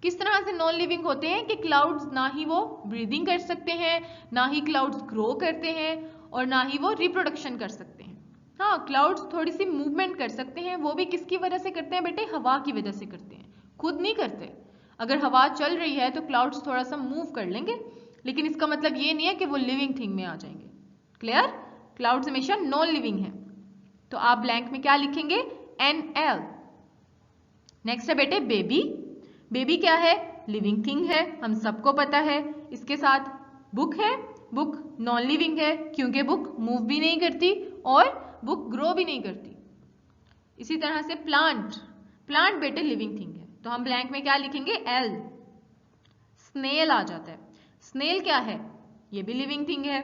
किस तरह से नॉन लिविंग होते हैं कि क्लाउड्स ना ही वो ब्रीदिंग कर सकते हैं, ना ही क्लाउड्स ग्रो करते हैं और ना ही वो रिप्रोडक्शन कर सकते हैं। हाँ, क्लाउड्स थोड़ी सी मूवमेंट कर सकते हैं, वो भी किसकी वजह से करते हैं बेटे? हवा की वजह से करते हैं, खुद नहीं करते। अगर हवा चल रही है तो क्लाउड्स थोड़ा सा मूव कर लेंगे, लेकिन इसका मतलब ये नहीं है कि वो लिविंग थिंग में आ जाएंगे। क्लियर? क्लाउड्स हमेशा नॉन लिविंग है। तो आप ब्लैंक में क्या लिखेंगे? N L. नेक्स्ट है बेटे बेबी, बेबी क्या है? लिविंग थिंग है, हम सबको पता है। इसके साथ बुक है, बुक नॉन लिविंग है क्योंकि बुक मूव भी नहीं करती और बुक ग्रो भी नहीं करती। इसी तरह से प्लांट, प्लांट बेटे लिविंग थिंग है, तो हम ब्लैंक में क्या लिखेंगे? एल। स्नेल आ जाता है, स्नेल क्या है? ये भी लिविंग थिंग है।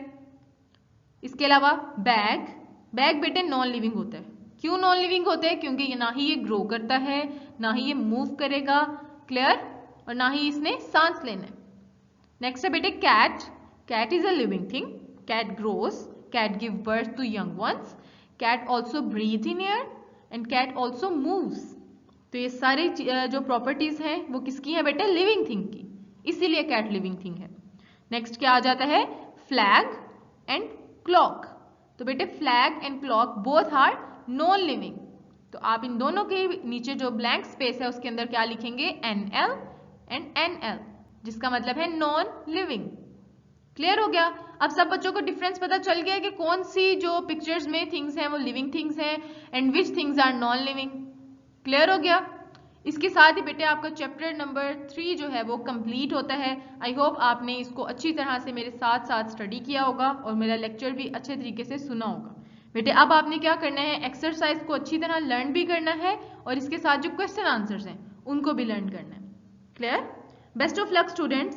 इसके अलावा बैग, बैग बेटे नॉन लिविंग होता है। क्यों नॉन लिविंग होता है? क्योंकि ये ना ही ये ग्रो करता है, ना ही ये मूव करेगा। क्लियर? और ना ही इसने सांस लेना है। नेक्स्ट है बेटे cat, cat is a living thing, cat grows, cat give birth to young ones, cat also breathe in air and cat also moves. तो ये सारी जो प्रॉपर्टीज हैं वो किसकी है बेटे? लिविंग थिंग की, इसीलिए कैट लिविंग थिंग है। नेक्स्ट क्या आ जाता है? फ्लैग एंड क्लॉक, तो बेटे flag and clock both are non living. तो आप इन दोनों के नीचे जो ब्लैंक स्पेस है उसके अंदर क्या लिखेंगे? N L and N L, जिसका मतलब है नॉन लिविंग। क्लियर हो गया? अब सब बच्चों को डिफरेंस पता चल गया कि कौन सी जो पिक्चर्स में थिंग्स हैं वो लिविंग थिंग्स हैं and which things are non living. Clear हो गया? इसके साथ ही बेटे आपका चैप्टर नंबर 3 जो है वो कंप्लीट होता है। आई होप आपने इसको अच्छी तरह से मेरे साथ साथ स्टडी किया होगा और मेरा लेक्चर भी अच्छे तरीके से सुना होगा। बेटे अब आपने क्या करना है? एक्सरसाइज को अच्छी तरह लर्न भी करना है और इसके साथ जो क्वेश्चन आंसर्स हैं उनको भी लर्न करना है। Clear? Best of luck students.